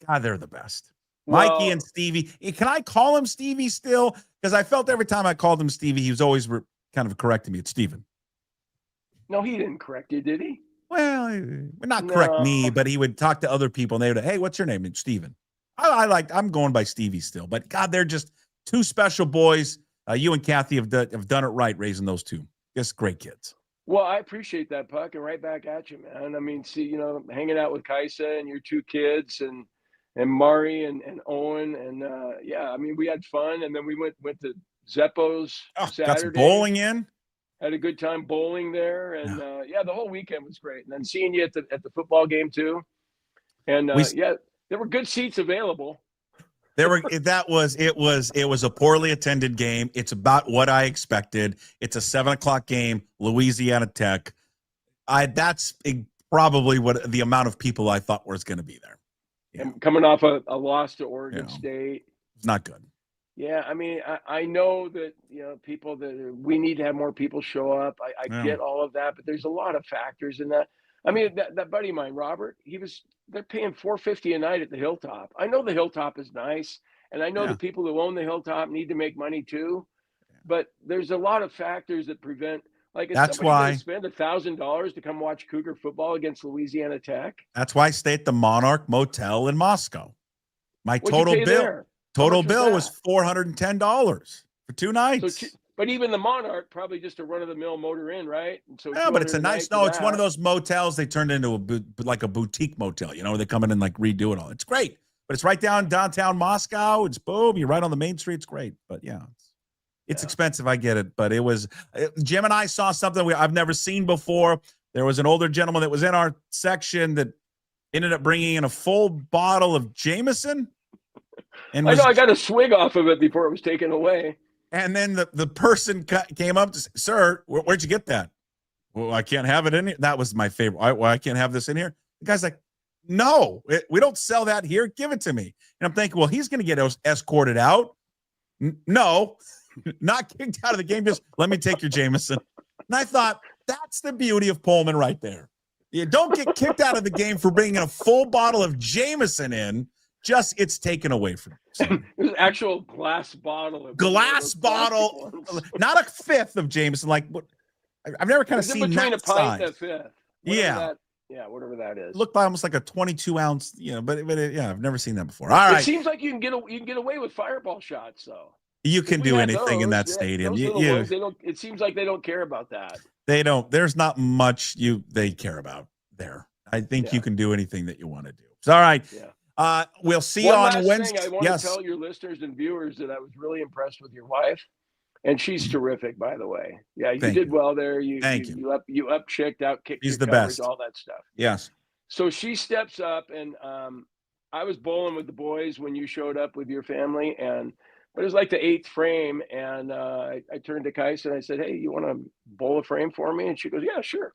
God, they're the best. Mikey and Stevie. Can I call him Stevie still? Because I felt every time I called him Stevie, he was always kind of correcting me. It's Steven. No, he didn't correct you, did he? Well, not correct me, but he would talk to other people, and they would, hey, what's your name? It's Steven. I'm going by Stevie still. But God, they're just 2 special boys. You and Kathy have done it right raising those 2. Just great kids. Well, I appreciate that, Puck, and right back at you, man. I mean, see, hanging out with Kaisa and your two kids and Mari and Owen and yeah, I mean, we had fun, and then we went to Zeppo's Oh, got some Saturday. bowling in. Had a good time bowling there, and yeah, the whole weekend was great. And then seeing you at the football game too, and yeah, there were good seats available. It was a poorly attended game. It's about what I expected. It's a 7:00 game, Louisiana Tech. That's probably what the amount of people I thought was going to be there. Yeah. And coming off a loss to Oregon State, it's not good. Yeah, I mean, I know that people that we need to have more people show up. I get all of that, but there's a lot of factors in that. I mean, that buddy of mine, Robert, they're paying $450 a night at the Hilltop. I know the Hilltop is nice, and I know the people who own the Hilltop need to make money too. But there's a lot of factors that prevent. Like, that's why spend $1,000 to come watch Cougar football against Louisiana Tech. That's why I stay at the Monarch Motel in Moscow. My total bill was $410 for 2 nights. So, but even the Monarch, probably just a run-of-the-mill motor inn, right? And so yeah, but it's a nice. No, it's one of those motels they turned into like a boutique motel. They come in and like redo it all. It's great, but it's right downtown Moscow. It's boom. You're right on the main street. It's great, but yeah, it's expensive. I get it, but it was. Jim and I saw something I've never seen before. There was an older gentleman that was in our section that ended up bringing in a full bottle of Jameson. And I know I got a swig off of it before it was taken away. And then the person came up to say, "Sir, where'd you get that?" Well, I can't have it in here. That was my favorite. I can't have this in here. The guy's like, "No, we don't sell that here. Give it to me." And I'm thinking, well, he's going to get escorted out. No, not kicked out of the game. Just let me take your Jameson. And I thought, that's the beauty of Pullman right there. You don't get kicked out of the game for bringing a full bottle of Jameson in. Just it's taken away from you. It was an actual glass bottle. Glass bottle, not a fifth of Jameson. Like what? I've never kind of seen between that a pint size. and a fifth. Whatever that is. Looked by almost like a 22 ounce. But I've never seen that before. All right. It seems like you can get away with fireball shots though. You can do anything in that stadium. Ones, they don't. It seems like they don't care about that. They don't. There's not much they care about there. I think you can do anything that you want to do. So, all right. Yeah. We'll see you on Wednesday. I want to tell your listeners and viewers that I was really impressed with your wife, and she's terrific, by the I you did well there. You up chicked out, kicked. She's the covers, best. All that stuff. Yes. So she steps up, and I was bowling with the boys when you showed up with your family, but it was like the 8th frame, and I turned to Kais and I said, "Hey, you want to bowl a frame for me?" And she goes, "Yeah, sure."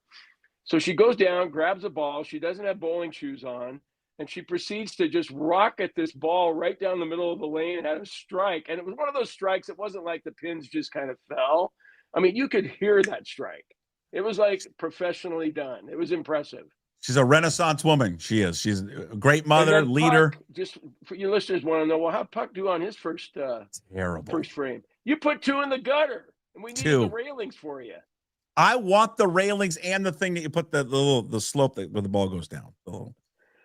So she goes down, grabs a ball. She doesn't have bowling shoes on. And she proceeds to just rocket this ball right down the middle of the lane and had a strike. And it was one of those strikes. It wasn't like the pins just kind of fell. I mean, you could hear that strike. It was like professionally done. It was impressive. She's a Renaissance woman. She is. She's a great mother, leader. Puck, just for your listeners want to know, well, how'd Puck do on his first frame? You put 2 in the gutter, and we needed the railings for you. I want the railings and the thing that you put the slope where the ball goes down.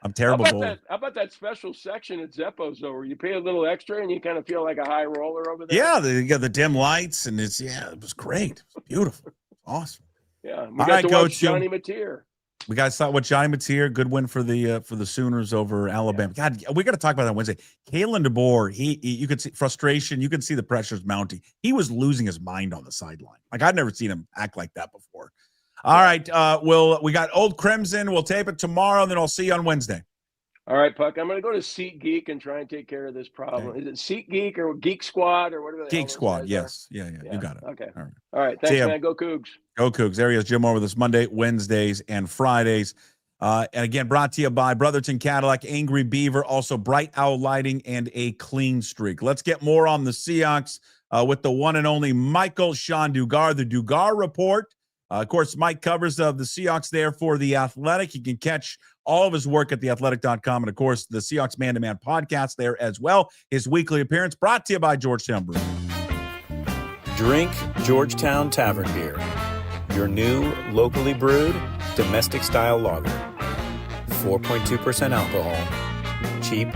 I'm terrible. How about that special section at Zeppo's though, where you pay a little extra and you kind of feel like a high roller over there? Yeah, you got the dim lights and it was great. It was beautiful. Awesome. Yeah, we got to watch Johnny Mateer. We got to start with Johnny Mateer. Good win for the Sooners over Alabama. Yeah. God, we got to talk about that Wednesday. Kalen DeBoer, you could see frustration. You could see the pressures mounting. He was losing his mind on the sideline. Like I'd never seen him act like that before. All right, we got Old Crimson. We'll tape it tomorrow, and then I'll see you on Wednesday. All right, Puck. I'm going to go to SeatGeek and try and take care of this problem. Okay. Is it SeatGeek or Geek Squad or whatever? Geek Squad, yes. Yeah, you got it. Okay. All right. Thanks, man. Go Cougs. Go Cougs. There he is, Jim, over this Monday, Wednesdays, and Fridays. And again, brought to you by Brotherton Cadillac, Angry Beaver, also Bright Owl Lighting, and A Clean Streak. Let's get more on the Seahawks with the one and only Michael-Shawn Dugar, the Dugar Report. Of course, Mike covers the Seahawks there for The Athletic. You can catch all of his work at theathletic.com. And, of course, the Seahawks Man-to-Man podcast there as well. His weekly appearance brought to you by Georgetown Brew. Drink Georgetown Tavern Beer, your new locally brewed domestic-style lager. 4.2% alcohol. Cheap,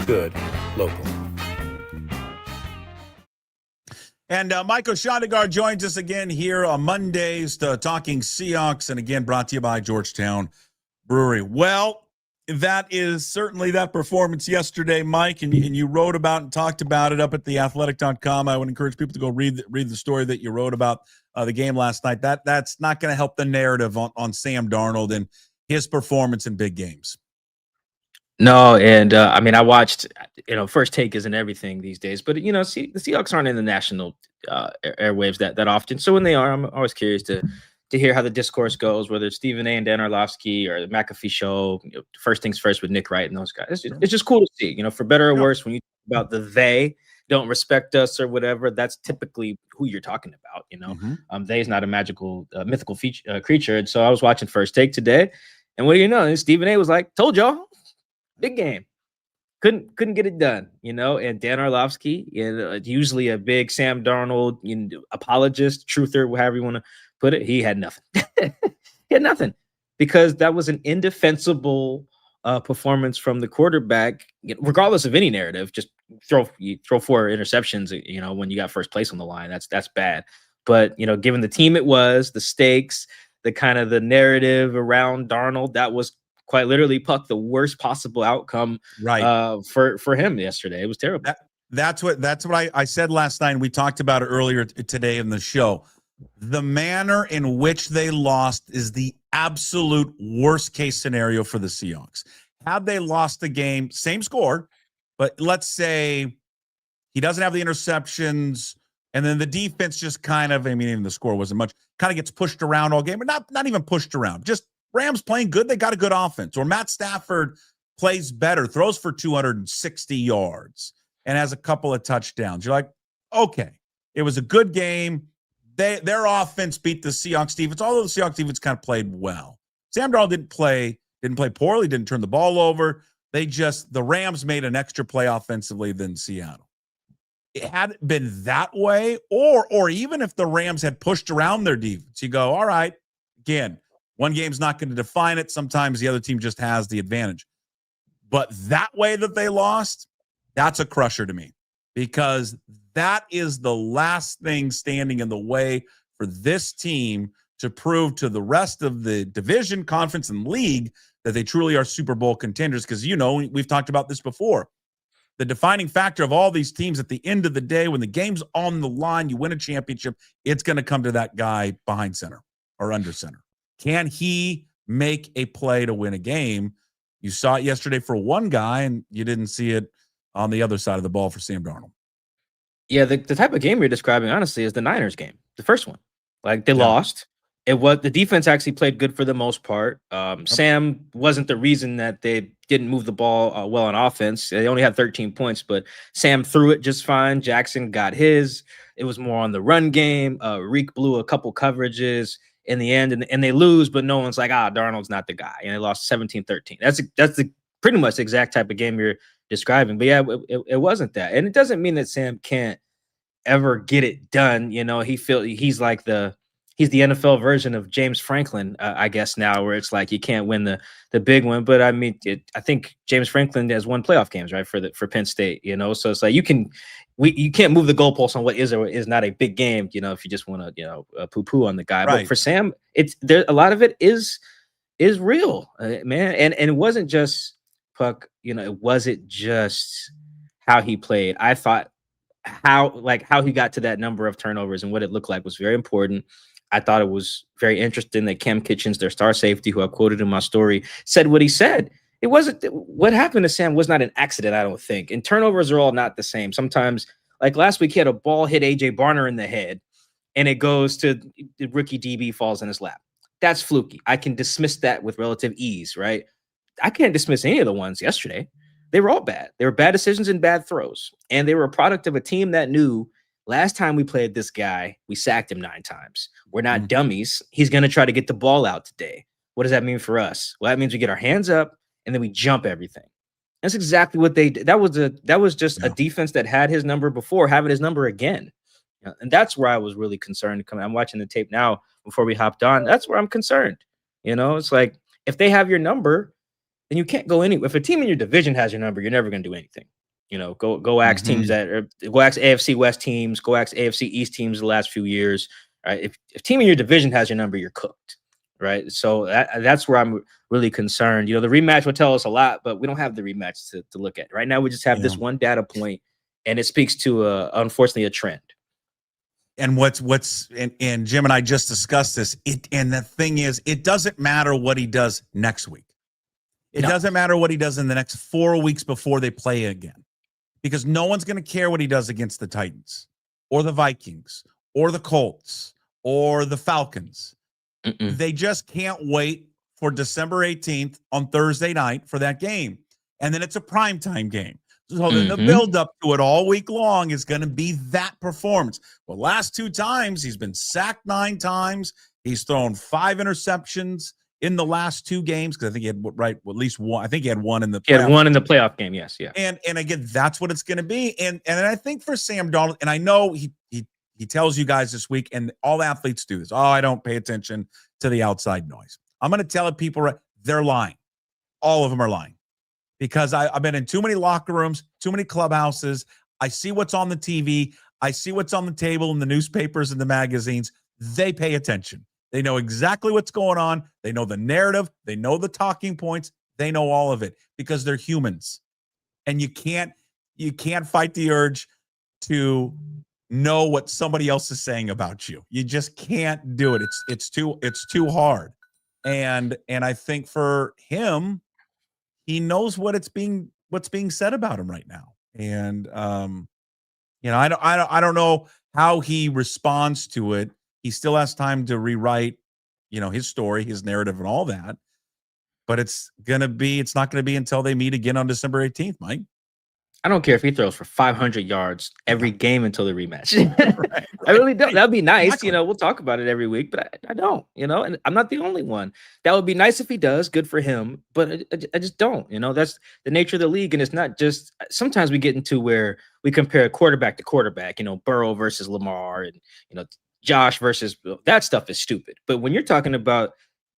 good, local. And Michael-Shawn Dugar joins us again here on Mondays talking Seahawks, and again brought to you by Georgetown Brewery. Well, that is certainly that performance yesterday, Mike, and you wrote about and talked about it up at theathletic.com. I would encourage people to go read the story that you wrote about the game last night. That's not going to help the narrative on Sam Darnold and his performance in big games. No, and I mean, I watched, First Take isn't everything these days, but the Seahawks aren't in the national airwaves that often. So when they are, I'm always curious to hear how the discourse goes, whether it's Stephen A. and Dan Orlovsky or the McAfee show, First Things First with Nick Wright and those guys. It's just cool to see, for better or worse, when you talk about the they don't respect us or whatever, that's typically who you're talking about, They is not a magical, mythical creature. And so I was watching First Take today, and what do you know? Stephen A. was like, told y'all. Big game. Couldn't get it done, and Dan Orlovsky, usually a big Sam Darnold apologist, truther, however you want to put it. He had nothing. He had nothing because that was an indefensible performance from the quarterback, regardless of any narrative. Just throw 4 interceptions, when you got first place on the line. That's bad. But given the team it was, the stakes, the kind of the narrative around Darnold, that was quite literally, Puck, the worst possible outcome for him yesterday. It was terrible. That's what I said last night, and we talked about it earlier today in the show. The manner in which they lost is the absolute worst case scenario for the Seahawks. Had they lost the game, same score, but let's say he doesn't have the interceptions, and then the defense just kind of, even the score wasn't much, kind of gets pushed around all game, but not even pushed around, just Rams playing good. They got a good offense. Or Matt Stafford plays better, throws for 260 yards, and has a couple of touchdowns. You're like, okay, it was a good game. Their offense beat the Seahawks defense, although the Seahawks defense kind of played well. Sam Darnold didn't play poorly, didn't turn the ball over. The Rams made an extra play offensively than Seattle. It had been that way, or even if the Rams had pushed around their defense, you go, all right, again, one game's not going to define it. Sometimes the other team just has the advantage. But that way that they lost, that's a crusher to me, because that is the last thing standing in the way for this team to prove to the rest of the division, conference, and league that they truly are Super Bowl contenders. Because, we've talked about this before. The defining factor of all these teams at the end of the day, when the game's on the line, you win a championship, it's going to come to that guy behind center or under center. Can he make a play to win a game? You saw it yesterday for one guy, and you didn't see it on the other side of the ball for Sam Darnold. Yeah, the type of game you're describing, honestly, is the Niners game, the first one. Like, they lost. The defense actually played good for the most part. Sam wasn't the reason that they didn't move the ball well on offense. They only had 13 points, but Sam threw it just fine. Jackson got his. It was more on the run game. Reek blew a couple coverages in the end, and they lose, but no one's like, Darnold's not the guy. And they lost 17-13. That's the pretty much the exact type of game you're describing. But yeah, it wasn't that. And it doesn't mean that Sam can't ever get it done. He's like he's the NFL version of James Franklin, I guess now, where it's like you can't win the big one. But I think James Franklin has won playoff games, right, for Penn State, so it's like you can't move the goalposts on what is or is not a big game, if you just want to, poo-poo on the guy. Right. But for Sam, a lot of it is real, man. And it wasn't just Puck, it wasn't just how he played. I thought how he got to that number of turnovers and what it looked like was very important. I thought it was very interesting that Cam Kitchens, their star safety, who I quoted in my story, said what he said. It wasn't what happened to Sam was not an accident, I don't think. And turnovers are all not the same. Sometimes, like last week, he had a ball hit AJ Barner in the head, and it goes to the rookie DB, falls in his lap. That's fluky. I can dismiss that with relative ease, right? I can't dismiss any of the ones yesterday. They were all bad. They were bad decisions and bad throws. And they were a product of a team that knew last time we played this guy, we sacked him 9 times. We're not dummies. He's going to try to get the ball out today. What does that mean for us? Well, that means we get our hands up and then we jump everything. That's exactly what they did. That was just a defense that had his number before, having his number again. And that's where I was really concerned. I'm watching the tape now before we hopped on. That's where I'm concerned. It's like if they have your number, then you can't go anywhere. If a team in your division has your number, you're never going to do anything. Go ask teams go ask AFC West teams, go ask AFC East teams the last few years. Right? If team in your division has your number, you're cooked. Right. So that's where I'm really concerned. The rematch will tell us a lot, but we don't have the rematch to look at. Right now, we just have this one data point, and it speaks to unfortunately a trend. And and Jim and I just discussed this. And the thing is, it doesn't matter what he does next week. It doesn't matter what he does in the next 4 weeks before they play again, because no one's going to care what he does against the Titans or the Vikings or the Colts or the Falcons. They just can't wait for December 18th on Thursday night for that game. And then it's a primetime game. So then the build up to it all week long is going to be that performance. Well, last 2 times, he's been sacked 9 times. He's thrown 5 interceptions in the last 2 games, because I think he had at least one. I think he had one in the playoff. He had one in the playoff game, yes. Yeah. And again, that's what it's going to be. And I think for Sam Darnold, and I know he tells you guys this week, and all athletes do this. Oh, I don't pay attention to the outside noise. I'm going to tell people, they're lying. All of them are lying, because I've been in too many locker rooms, too many clubhouses. I see what's on the TV. I see what's on the table in the newspapers and the magazines. They pay attention. They know exactly what's going on. They know the narrative. They know the talking points. They know all of it, because they're humans. And you can't fight the urge to know what somebody else is saying about you. You just can't do it. It's too hard. And I think for him, he knows what's being said about him right now. And I don't know how he responds to it. He still has time to rewrite, his story, his narrative, and all that. But it's not gonna be until they meet again on December 18th, Mike. I don't care if he throws for 500 yards every game until the rematch. Right. I really don't. That'd be nice. Exactly. We'll talk about it every week, but I don't, and I'm not the only one. That would be nice if he does. Good for him. But I just don't, that's the nature of the league. And it's not just, sometimes we get into where we compare quarterback to quarterback, Burrow versus Lamar, and, Josh versus, that stuff is stupid. But when you're talking about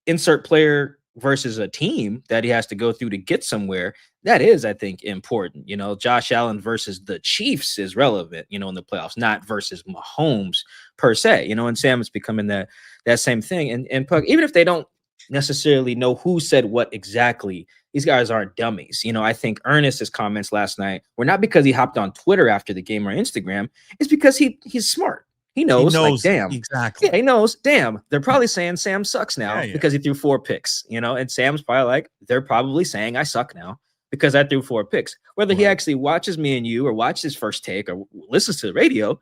insert player versus a team that he has to go through to get somewhere, that is, I think, important. Josh Allen versus the Chiefs is relevant, in the playoffs, not versus Mahomes per se, and Sam is becoming that same thing. And Puck, even if they don't necessarily know who said what exactly, these guys aren't dummies. I think Ernest's comments last night were not because he hopped on Twitter after the game or Instagram. It's because he's smart. He knows like, damn, exactly. Yeah, he knows, damn, they're probably saying Sam sucks now because he threw 4 picks, and Sam's probably like, they're probably saying I suck now because I threw 4 picks. Whether he actually watches me and you or watches First Take or listens to the radio,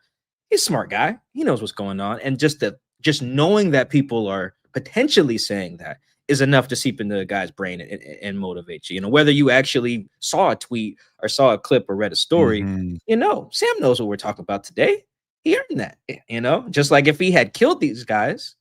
he's a smart guy. He knows what's going on. And just knowing that people are potentially saying that is enough to seep into the guy's brain and motivate you. Whether you actually saw a tweet or saw a clip or read a story, Sam knows what we're talking about today. He earned that, just like if he had killed these guys,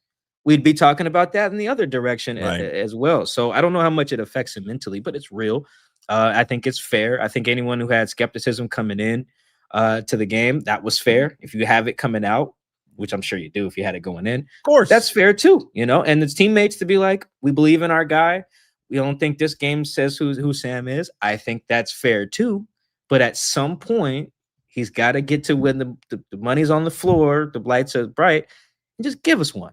we'd be talking about that in the other direction as well. So I don't know how much it affects him mentally, but it's real. I think it's fair. I think anyone who had skepticism coming in to the game, that was fair. If you have it coming out, which I'm sure you do if you had it going in, of course, that's fair too, and his teammates to be like, we believe in our guy. We don't think this game says who Sam is. I think that's fair too. But at some point, he's got to get to when the money's on the floor, the lights are bright, and just give us one.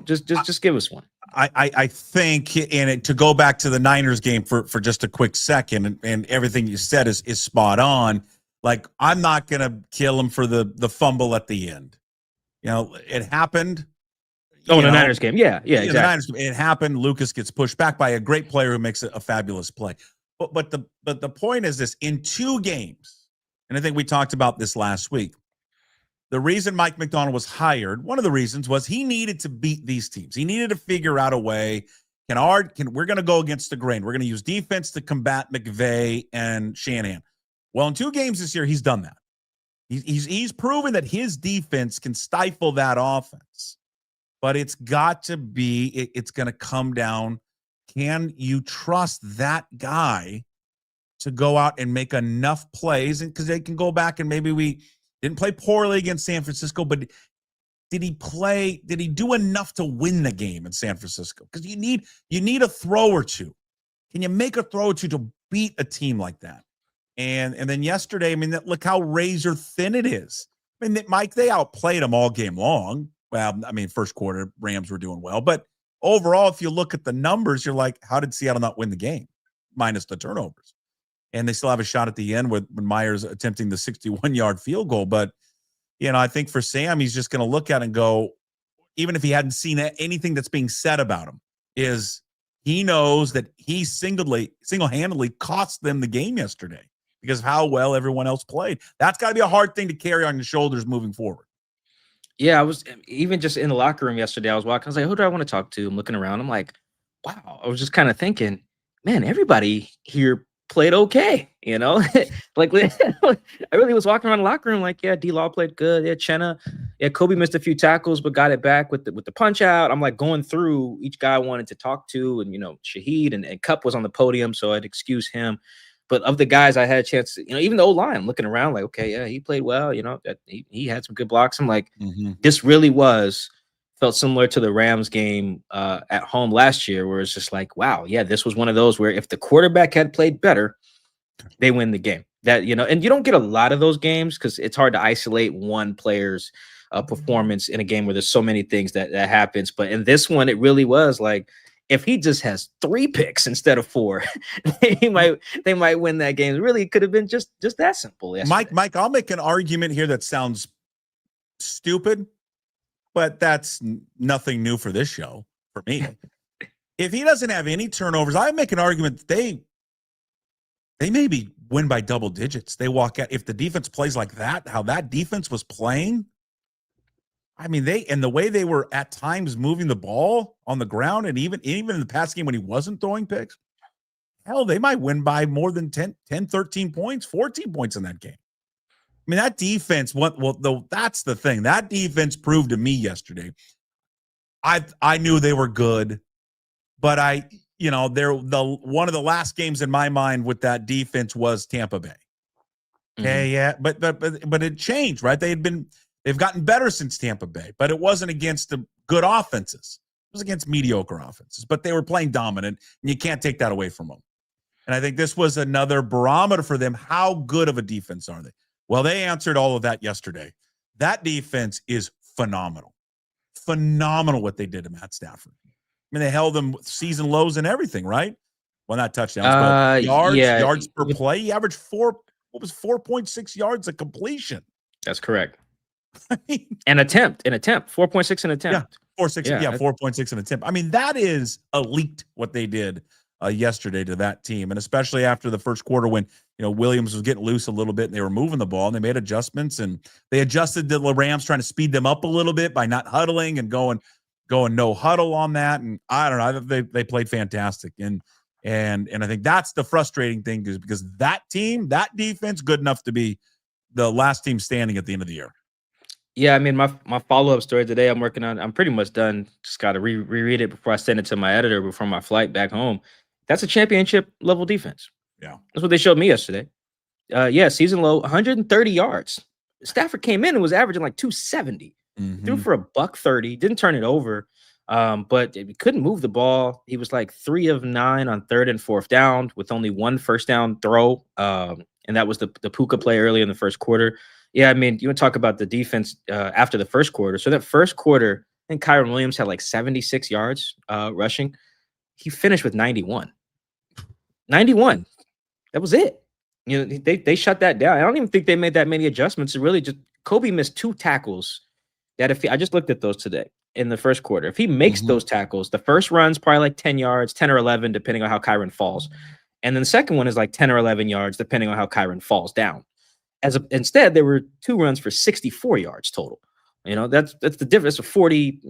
Just give us one. I think, to go back to the Niners game for just a quick second, and everything you said is spot on. Like, I'm not gonna kill him for the fumble at the end. It happened. Oh, in the Niners game, yeah, exactly. The Niners, it happened. Lucas gets pushed back by a great player who makes a fabulous play. But the point is this: in 2 games. And I think we talked about this last week. The reason Mike Macdonald was hired, one of the reasons was he needed to beat these teams. He needed to figure out a way. We're going to go against the grain. We're going to use defense to combat McVay and Shanahan. Well, in 2 games this year, he's done that. He's proven that his defense can stifle that offense. But it's got to be, it's going to come down. Can you trust that guy to go out and make enough plays? And because they can go back and maybe we didn't play poorly against San Francisco, but did he do enough to win the game in San Francisco? Because you need a throw or two. Can you make a throw or two to beat a team like that? And then yesterday, I mean, look how razor thin it is. I mean, Mike, they outplayed them all game long. Well, I mean, first quarter, Rams were doing well. But overall, if you look at the numbers, you're like, how did Seattle not win the game? Minus the turnovers. And they still have a shot at the end with Myers attempting the 61-yard field goal. But, I think for Sam, he's just going to look at it and go, even if he hadn't seen anything that's being said about him, is he knows that he single-handedly cost them the game yesterday because of how well everyone else played. That's got to be a hard thing to carry on your shoulders moving forward. Yeah, I was even just in the locker room yesterday. I was walking. I was like, who do I want to talk to? I'm looking around. I'm like, wow. I was just kind of thinking, man, everybody here played okay. Like I really was walking around the locker room like, yeah, D-Law played good. Yeah, Chenna. Yeah, Kobe missed a few tackles, but got it back with the punch out. I'm like going through each guy I wanted to talk to. And, Shaheed and Cup was on the podium, so I'd excuse him. But of the guys I had a chance to, even the O-line, I'm looking around like, okay, yeah, he played well. He had some good blocks. I'm like, this really felt similar to the Rams game at home last year, where it's just like, wow, yeah, this was one of those where if the quarterback had played better, they win the game. And you don't get a lot of those games because it's hard to isolate one player's performance in a game where there's so many things that happens. But in this one, it really was like, if he just has 3 picks instead of 4, they might win that game. It really could have been just that simple. Yesterday. Mike, I'll make an argument here that sounds stupid, but that's nothing new for this show for me. If he doesn't have any turnovers, I make an argument that they maybe win by double digits. They walk out if the defense plays like that, how that defense was playing. I mean, the way they were at times moving the ball on the ground, and even in the past game when he wasn't throwing picks, hell, they might win by more than 10, 13 points, 14 points in that game. I mean, that defense, that's the thing. That defense proved to me yesterday. I knew they were good, but they're one of the last games in my mind with that defense was Tampa Bay. Okay, yeah, but it changed, right? They've gotten better since Tampa Bay, but it wasn't against the good offenses. It was against mediocre offenses, but they were playing dominant, and you can't take that away from them. And I think this was another barometer for them. How good of a defense are they? Well, they answered all of that yesterday. That defense is phenomenal. Phenomenal what they did to Matt Stafford. I mean, they held them with season lows and everything, right? Well, not touchdowns, but yards per play. He averaged 4.6 yards a completion. That's correct. An attempt, 4.6 an attempt. Yeah, 4.6 an attempt. I mean, that is elite what they did yesterday to that team, and especially after the first quarter when Williams was getting loose a little bit and they were moving the ball and they made adjustments and they adjusted the Rams trying to speed them up a little bit by not huddling and going no huddle on that. And I don't know, they played fantastic, and I think that's the frustrating thing is because that defense good enough to be the last team standing at the end of the year. Yeah, I mean, my follow-up story today I'm working on, I'm pretty much done. Just got to reread it before I send it to my editor before my flight back home. That's a championship-level defense. Yeah. That's what they showed me yesterday. Season low, 130 yards. Stafford came in and was averaging like 270. Threw for $130, didn't turn it over, but he couldn't move the ball. He was like 3 of 9 on 3rd and 4th down with only 1 first down throw, and that was the Puka play early in the first quarter. Yeah, I mean, you want to talk about the defense after the first quarter. So that first quarter, I think Kyron Williams had like 76 yards rushing. He finished with 91. 91. That was it. They shut that down. I don't even think they made that many adjustments. It really just Kobe missed 2 tackles that I just looked at those today in the first quarter. If he makes those tackles, the first run's probably like 10 yards, 10 or 11, depending on how Kyron falls. And then the second one is like 10 or 11 yards, depending on how Kyron falls down. Instead, there were 2 runs for 64 yards total. That's the difference. That's a 40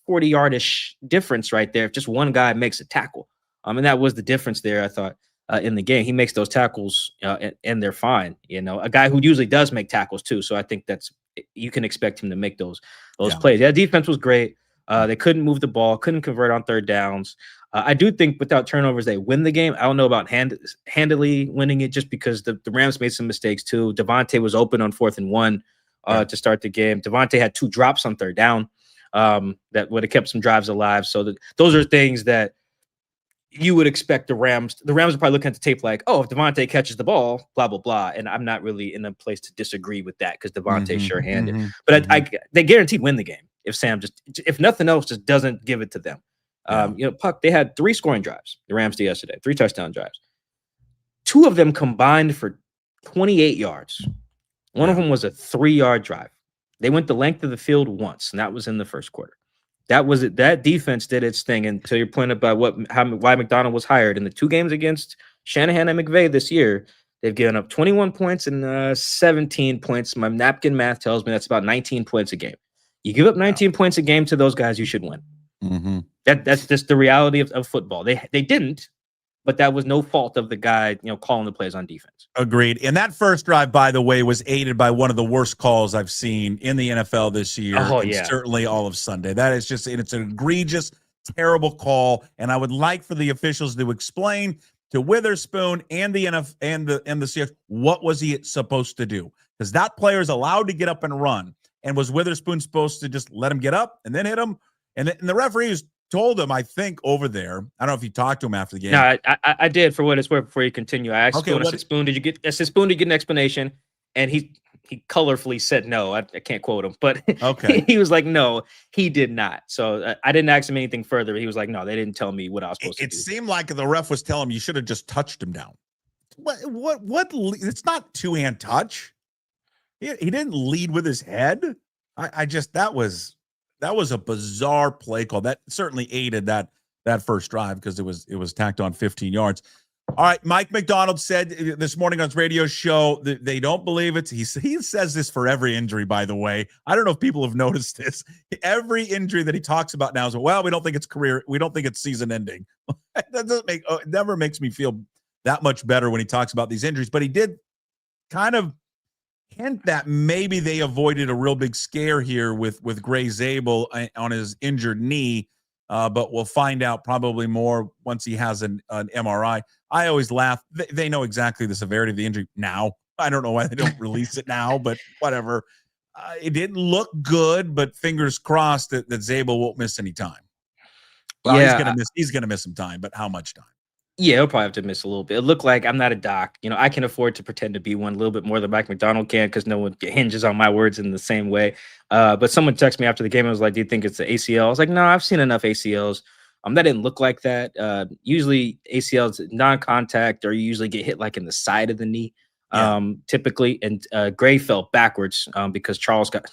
yardish difference right there. If just one guy makes a tackle. And that was the difference there, I thought, in the game. He makes those tackles and they're fine. A guy who usually does make tackles too. So I think you can expect him to make those plays. Yeah, defense was great. They couldn't move the ball, couldn't convert on 3rd downs. I do think without turnovers, they win the game. I don't know about handily winning it just because the Rams made some mistakes too. Devontae was open on 4th and 1 to start the game. Devontae had 2 drops on 3rd down that would have kept some drives alive. So those are things that you would expect the Rams are probably looking at the tape like, oh, if Devontae catches the ball, blah, blah, blah. And I'm not really in a place to disagree with that because Devontae's sure-handed. But they guaranteed win the game if Sam if nothing else, just doesn't give it to them. Puck, they had 3 scoring drives, the Rams did yesterday, 3 touchdown drives. 2 of them combined for 28 yards. One of them was a 3-yard drive. They went the length of the field once, and that was in the first quarter. That was it. That defense did its thing. And to your point about why McDonald was hired in the 2 games against Shanahan and McVay this year, they've given up 21 points and 17 points. My napkin math tells me that's about 19 points a game. You give up 19 points a game to those guys, you should win. That's just the reality of football. They didn't, but that was no fault of the guy, calling the plays on defense. Agreed. And that first drive, by the way, was aided by one of the worst calls I've seen in the NFL this year. And certainly all of Sunday. That is it's an egregious, terrible call. And I would like for the officials to explain to Witherspoon and the NFL and the Seahawks, what was he supposed to do? Because that player is allowed to get up and run. And was Witherspoon supposed to just let him get up and then hit him? And the referee told him, I think, over there. I don't know if you talked to him after the game. No, I did, for what it's worth. Before you continue, I asked Spoon, I said, Spoon, did you get an explanation? And he colorfully said no. I can't quote him, but he was like, no, he did not. So I didn't ask him anything further. He was like, no, they didn't tell me what I was supposed to do. It seemed like the ref was telling him you should have just touched him down. What? It's not 2-hand touch. He didn't lead with his head. That was a bizarre play call. That certainly aided that first drive because it was tacked on 15 yards. All right, Mike McDonald said this morning on his radio show that they don't believe it. He says this for every injury, by the way. I don't know if people have noticed this. Every injury that he talks about now is, well, we don't think it's career. We don't think it's season ending. It never makes me feel that much better when he talks about these injuries. But he did kind of hint that maybe they avoided a real big scare here with Gray Zabel on his injured knee. But we'll find out probably more once he has an MRI. I always laugh. They know exactly the severity of the injury now. I don't know why they don't release it now, but whatever. It didn't look good, but fingers crossed that Zabel won't miss any time. Well, he's gonna miss some time, but how much time? Yeah, he'll probably have to miss a little bit. It looked like, I'm not a doc. I can afford to pretend to be one a little bit more than Mike McDonald can because no one hinges on my words in the same way. But someone texted me after the game and was like, do you think it's the ACL? I was like, no, I've seen enough ACLs. That didn't look like that. Usually ACLs, non-contact, or you usually get hit like in the side of the knee, typically. And Gray fell backwards because Charles got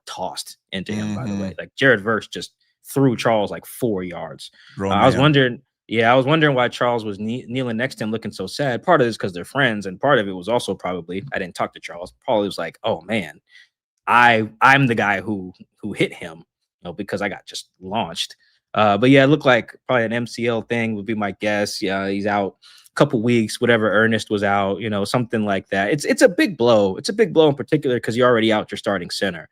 tossed into him, by the way. Like Jared Verse just threw Charles like 4 yards. I was wondering why Charles was kneeling next to him looking so sad. Part of it is because they're friends, and part of it was also probably, I didn't talk to Charles, probably was like, oh man, I'm the guy who hit him, because I got just launched. But yeah, it looked like probably an MCL thing would be my guess. Yeah, he's out a couple weeks, whatever. Ernest was out, something like that. It's a big blow. It's a big blow in particular because you're already out your starting center.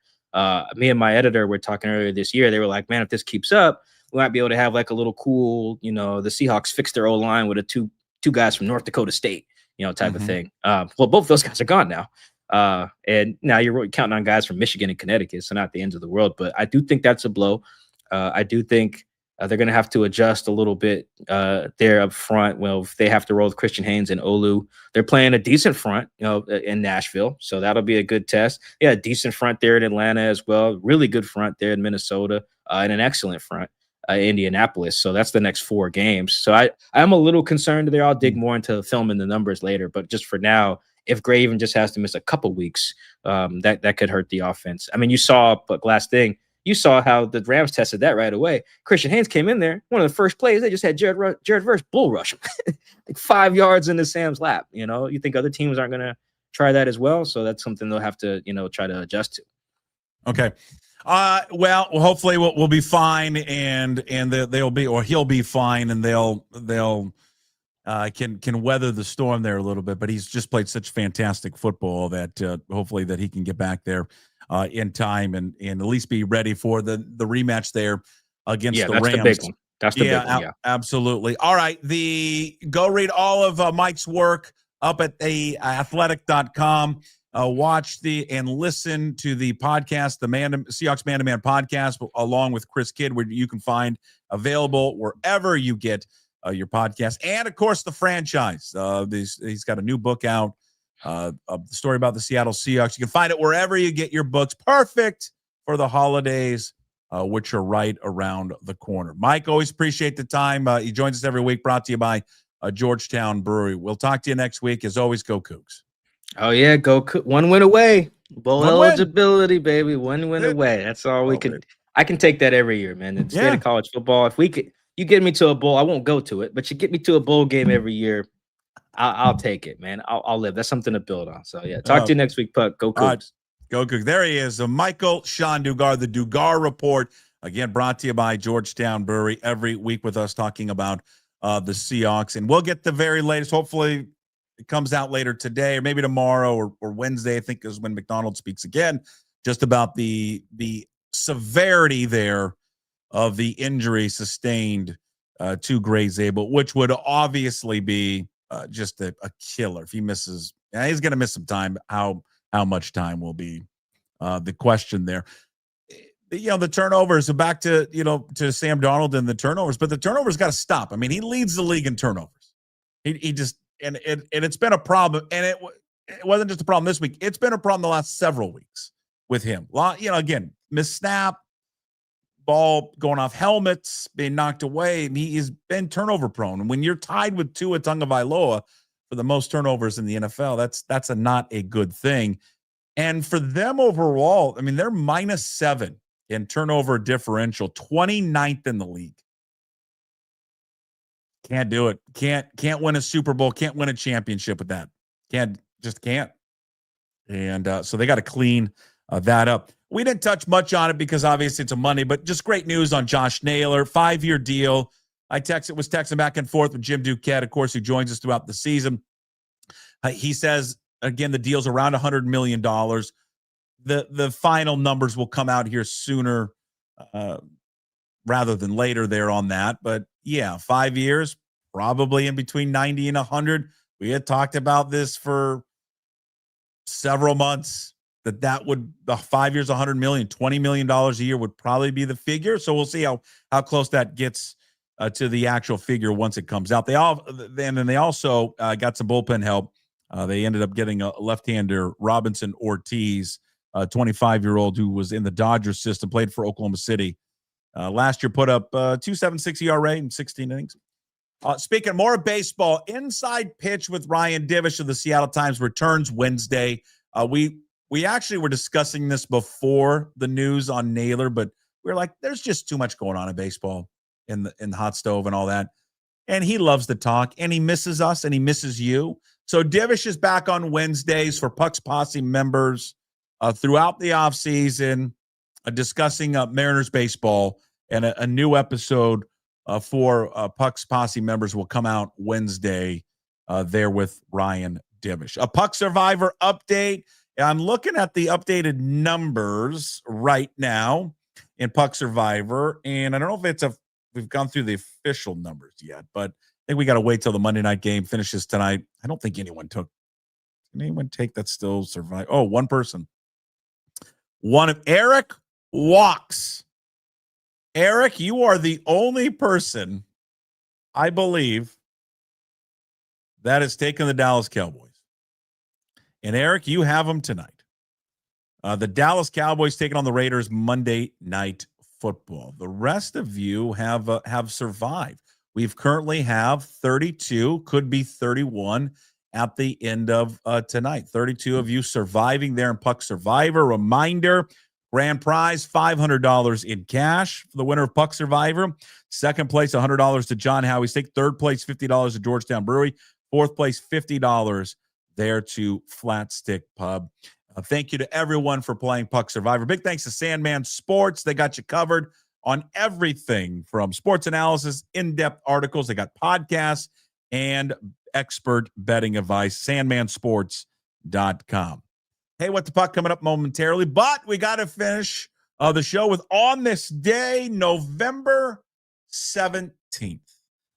Me and my editor were talking earlier this year. They were like, man, if this keeps up, we might be able to have like a little cool, the Seahawks fixed their O-line with two guys from North Dakota State, type of thing. Well, both of those guys are gone now. And now you're counting on guys from Michigan and Connecticut, so not the end of the world. But I do think that's a blow. I do think they're going to have to adjust a little bit there up front. Well, if they have to roll with Christian Haynes and Olu, they're playing a decent front, in Nashville. So that'll be a good test. Yeah, a decent front there in Atlanta as well. Really good front there in Minnesota, and an excellent front. Indianapolis. So that's the next 4 games. So I'm a little concerned there. I'll dig more into film and the numbers later. But just for now, if Gray even just has to miss a couple weeks, that could hurt the offense. I mean, you saw, but last thing, you saw how the Rams tested that right away. Christian Haynes came in there. One of the first plays, they just had Jared Verse bull rush him. Like 5 yards into Sam's lap. You think other teams aren't going to try that as well? So that's something they'll have to, try to adjust to. Okay. Well, hopefully we'll be fine, and they'll be, or he'll be fine, and they'll can weather the storm there a little bit. But he's just played such fantastic football that hopefully that he can get back there in time and at least be ready for the rematch there against the Rams. The big one. That's the big one. Yeah, absolutely. All right, go read all of Mike's work up at the athletic.com. Watch and listen to the podcast, the Seahawks Man-to-Man podcast, along with Chris Kidd, where you can find available wherever you get your podcast. And, of course, the franchise. He's got a new book out, the story about the Seattle Seahawks. You can find it wherever you get your books. Perfect for the holidays, which are right around the corner. Mike, always appreciate the time. He joins us every week, brought to you by Georgetown Brewery. We'll talk to you next week. As always, go Cougs. Oh, yeah, go one win away. Bowl One eligibility, baby. One win away. That's all we can. Baby. I can take that every year, man. In the state of college football, if we could, you get me to a bowl, I won't go to it, but you get me to a bowl game every year, I'll take it, man. I'll live. That's something to build on. So, yeah, talk to you next week, Puck. Go Cougs. Go Cougs. There he is, Michael-Shawn Dugar, the Dugar Report. Again, brought to you by Georgetown Brewery every week with us talking about the Seahawks. And we'll get the very latest. Hopefully it comes out later today or maybe tomorrow or Wednesday, I think, is when McDonald speaks again, just about the severity there of the injury sustained to Gray Zabel, which would obviously be just a killer if he misses. He's going to miss some time. How much time will be the question there. The turnovers. So back to to Sam Darnold and the turnovers, but the turnovers got to stop. I mean, he leads the league in turnovers. He just and it's been a problem, and it wasn't just a problem this week. It's been a problem the last several weeks with him. Again, missed snap, ball going off helmets, being knocked away. He has been turnover prone, and when you're tied with Tua Tagovailoa for the most turnovers in the NFL, that's not a good thing. And for them overall, I mean, they're -7 in turnover differential, 29th in the league. Can't do it. Can't win a Super Bowl. Can't win a championship with that. Can't. And so they got to clean that up. We didn't touch much on it because obviously it's a Monday, but just great news on Josh Naylor, 5-year deal. I was texting back and forth with Jim Duquette, of course, who joins us throughout the season. He says, again, the deal's around $100 million. The final numbers will come out here sooner rather than later there on that. But yeah, 5 years, probably in between 90 and 100. We had talked about this for several months, that would, the 5 years, $100 million, $20 million a year would probably be the figure. So we'll see how close that gets to the actual figure once it comes out. They also got some bullpen help. They ended up getting a left-hander, Robinson Ortiz, a 25-year-old who was in the Dodgers system, played for Oklahoma City. Last year put up 2.76 ERA in 16 innings. Speaking more of baseball, Inside Pitch with Ryan Divish of the Seattle Times returns Wednesday. We actually were discussing this before the news on Naylor, but we were like, there's just too much going on in baseball in the hot stove and all that. And he loves to talk, and he misses us, and he misses you. So Divish is back on Wednesdays for Puck's Posse members throughout the offseason, discussing Mariners baseball, and a new episode for Puck's Posse members will come out Wednesday there with Ryan Divish. A Puck Survivor update. I'm looking at the updated numbers right now in Puck Survivor, and I don't know if we've gone through the official numbers yet, but I think we got to wait till the Monday night game finishes tonight. I don't think anyone take that still survive. Oh, one person. One of Eric Walks. Eric, you are the only person, I believe, that has taken the Dallas Cowboys. And Eric, you have them tonight. The Dallas Cowboys taking on the Raiders Monday Night Football. The rest of you have survived. We've currently have 32, could be 31 at the end of tonight. 32 of you surviving there in Puck Survivor. Reminder, grand prize, $500 in cash for the winner of Puck Survivor. Second place, $100 to John Howie's Steak. Third place, $50 to Georgetown Brewery. Fourth place, $50 there to Flat Stick Pub. Thank you to everyone for playing Puck Survivor. Big thanks to Sandman Sports. They got you covered on everything from sports analysis, in-depth articles. They got podcasts and expert betting advice. Sandmansports.com. Hey, What the Puck coming up momentarily, but we got to finish the show with On This Day, November 17th.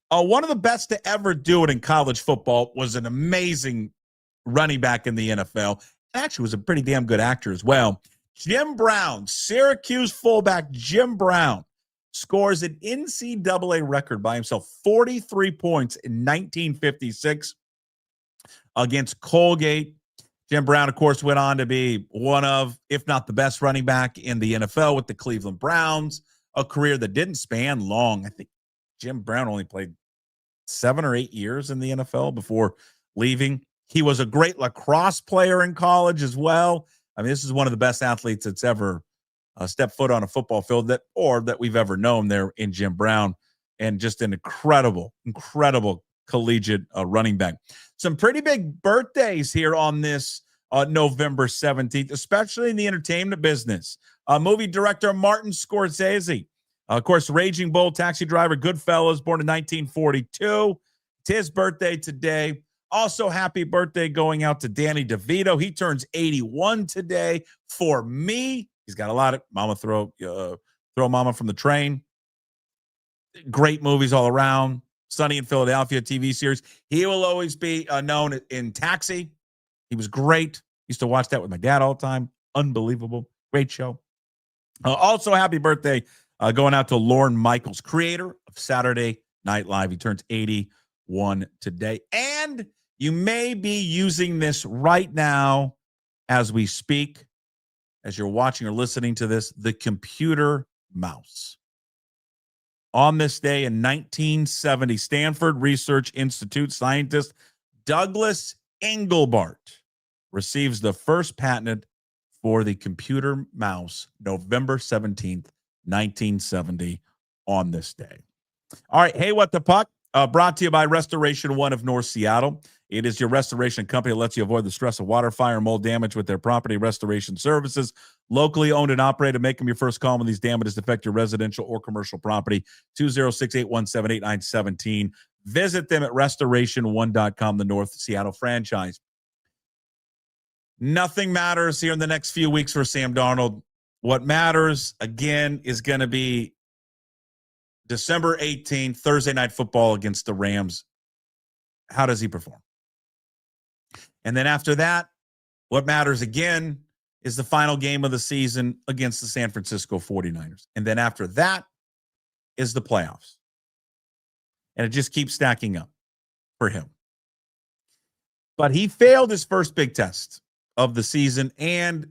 One of the best to ever do it in college football was an amazing running back in the NFL. Actually was a pretty damn good actor as well. Jim Brown, Syracuse fullback Jim Brown, scores an NCAA record by himself, 43 points in 1956 against Colgate. Jim Brown, of course, went on to be one of, if not the best running back in the NFL with the Cleveland Browns, a career that didn't span long. I think Jim Brown only played 7 or 8 years in the NFL before leaving. He was a great lacrosse player in college as well. I mean, this is one of the best athletes that's ever stepped foot on a football field that we've ever known there in Jim Brown, and just an incredible collegiate running back. Some pretty big birthdays here on this November 17th, especially in the entertainment business. Movie director Martin Scorsese, of course, Raging Bull, Taxi Driver, Goodfellas, born in 1942. It's his birthday today. Also, happy birthday going out to Danny DeVito. He turns 81 today. For me, he's got a lot of Mama Throw Mama from the Train. Great movies all around. Sunny in Philadelphia TV series. He will always be known in Taxi. He was great. Used to watch that with my dad all the time. Unbelievable. Great show. Also, happy birthday going out to Lorne Michaels, creator of Saturday Night Live. He turns 81 today. And you may be using this right now as we speak, as you're watching or listening to this, the computer mouse. On this day in 1970, Stanford Research Institute scientist Douglas Engelbart receives the first patent for the computer mouse, November 17th, 1970, on this day. All right, hey, what the puck? Brought to you by Restoration One of North Seattle. It is your restoration company that lets you avoid the stress of water, fire, and mold damage with their property restoration services. Locally owned and operated. Make them your first call when these damages affect your residential or commercial property. 206-817-8917. Visit them at restoration1.com, the North Seattle franchise. Nothing matters here in the next few weeks for Sam Darnold. What matters, again, is going to be December 18th, Thursday Night Football against the Rams. How does he perform? And then after that, what matters again is the final game of the season against the San Francisco 49ers. And then after that is the playoffs. And it just keeps stacking up for him. But he failed his first big test of the season and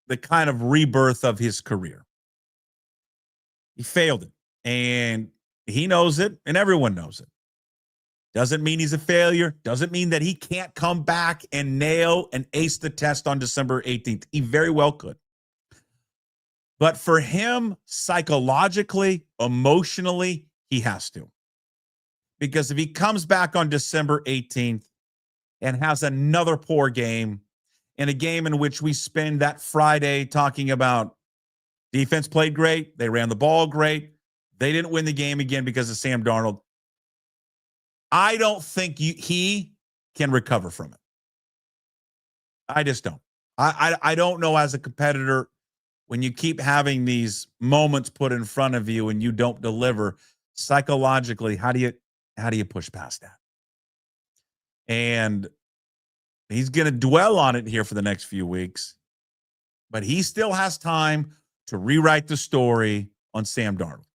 the kind of rebirth of his career. He failed it. And he knows it, and everyone knows it. Doesn't mean he's a failure. Doesn't mean that he can't come back and nail and ace the test on December 18th. He very well could. But for him, psychologically, emotionally, he has to. Because if he comes back on December 18th and has another poor game, in a game in which we spend that Friday talking about defense played great, they ran the ball great, they didn't win the game again because of Sam Darnold, I don't think he can recover from it. I just don't. I don't know, as a competitor, when you keep having these moments put in front of you and you don't deliver, psychologically, how do you push past that? And he's going to dwell on it here for the next few weeks, but he still has time to rewrite the story on Sam Darnold.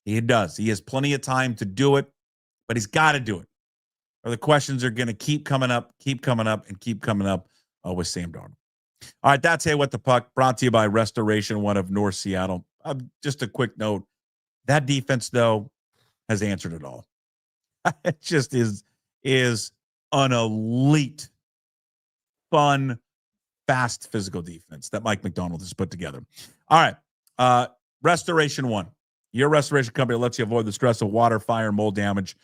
He does. He has plenty of time to do it, but he's got to do it, or the questions are going to keep coming up with Sam Darnold. All right, that's Hey What the Puck, brought to you by Restoration One of North Seattle. Just a quick note, that defense, though, has answered it all. It just is an elite, fun, fast physical defense that Mike McDonald has put together. All right, Restoration One, your restoration company that lets you avoid the stress of water, fire, mold damage.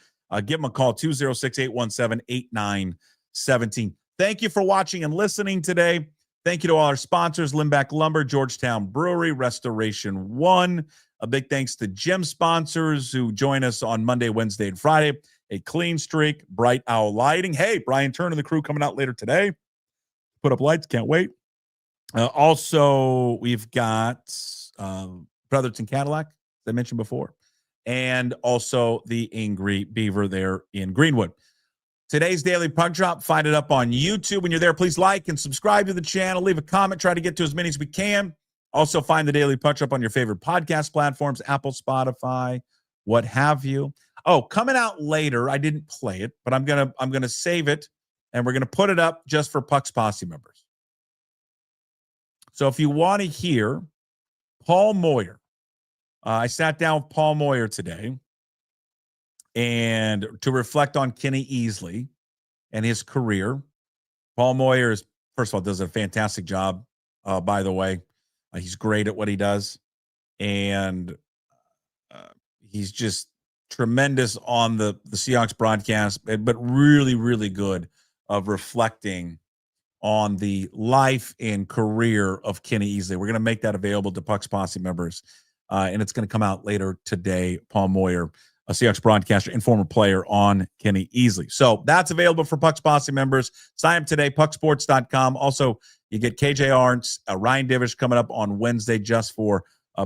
Give them a call, 206-817-8917. Thank you for watching and listening today. Thank you to all our sponsors, Limback Lumber, Georgetown Brewery, Restoration One. A big thanks to gym sponsors who join us on Monday, Wednesday, and Friday. A Clean Streak, Bright Owl Lighting. Hey, Brian Turner and the crew coming out later today. Put up lights, can't wait. Also, we've got Brotherton Cadillac, as I mentioned before, and also the Angry Beaver there in Greenwood. Today's Daily Puck Drop, find it up on YouTube. When you're there, please like and subscribe to the channel. Leave a comment. Try to get to as many as we can. Also, find the Daily Punch Up on your favorite podcast platforms, Apple, Spotify, what have you. Oh, coming out later, I didn't play it, but I'm gonna save it, and we're gonna put it up just for Puck's Posse members. So if you want to hear Paul Moyer, I sat down with Paul Moyer today, and to reflect on Kenny Easley and his career. Paul Moyer is, first of all, does a fantastic job. By the way, he's great at what he does, and he's just tremendous on the Seahawks broadcast, but really, really good of reflecting on the life and career of Kenny Easley. We're going to make that available to Puck's Posse members, and it's going to come out later today. Paul Moyer, a Seahawks broadcaster and former player, on Kenny Easley. So that's available for Puck's Posse members. Sign up today, pucksports.com. Also, you get KJ Arntz, Ryan Divish coming up on Wednesday just for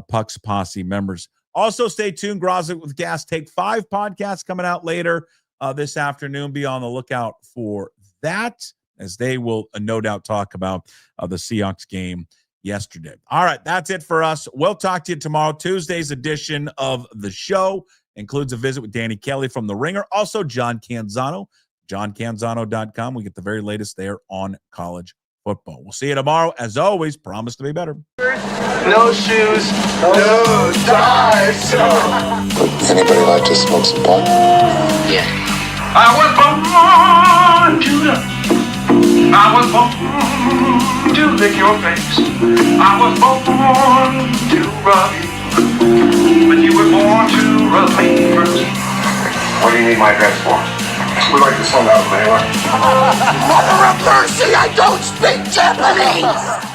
Puck's Posse members. Also, stay tuned. Grozick with Gas Take 5 podcast coming out later this afternoon. Be on the lookout for that, as they will no doubt talk about the Seahawks game yesterday. All right, that's it for us. We'll talk to you tomorrow. Tuesday's edition of the show includes a visit with Danny Kelly from The Ringer. Also, John Canzano, johncanzano.com. We get the very latest there on college football. We'll see you tomorrow. As always, promise to be better. No shoes, no ties. Anybody like to smoke some pot? Yeah. I was born to love. I was born to lick your face. I was born to rub you. But you were born to rub me first. What do you need my address for? We like to send out a mailer. Mother of mercy, I don't speak Japanese!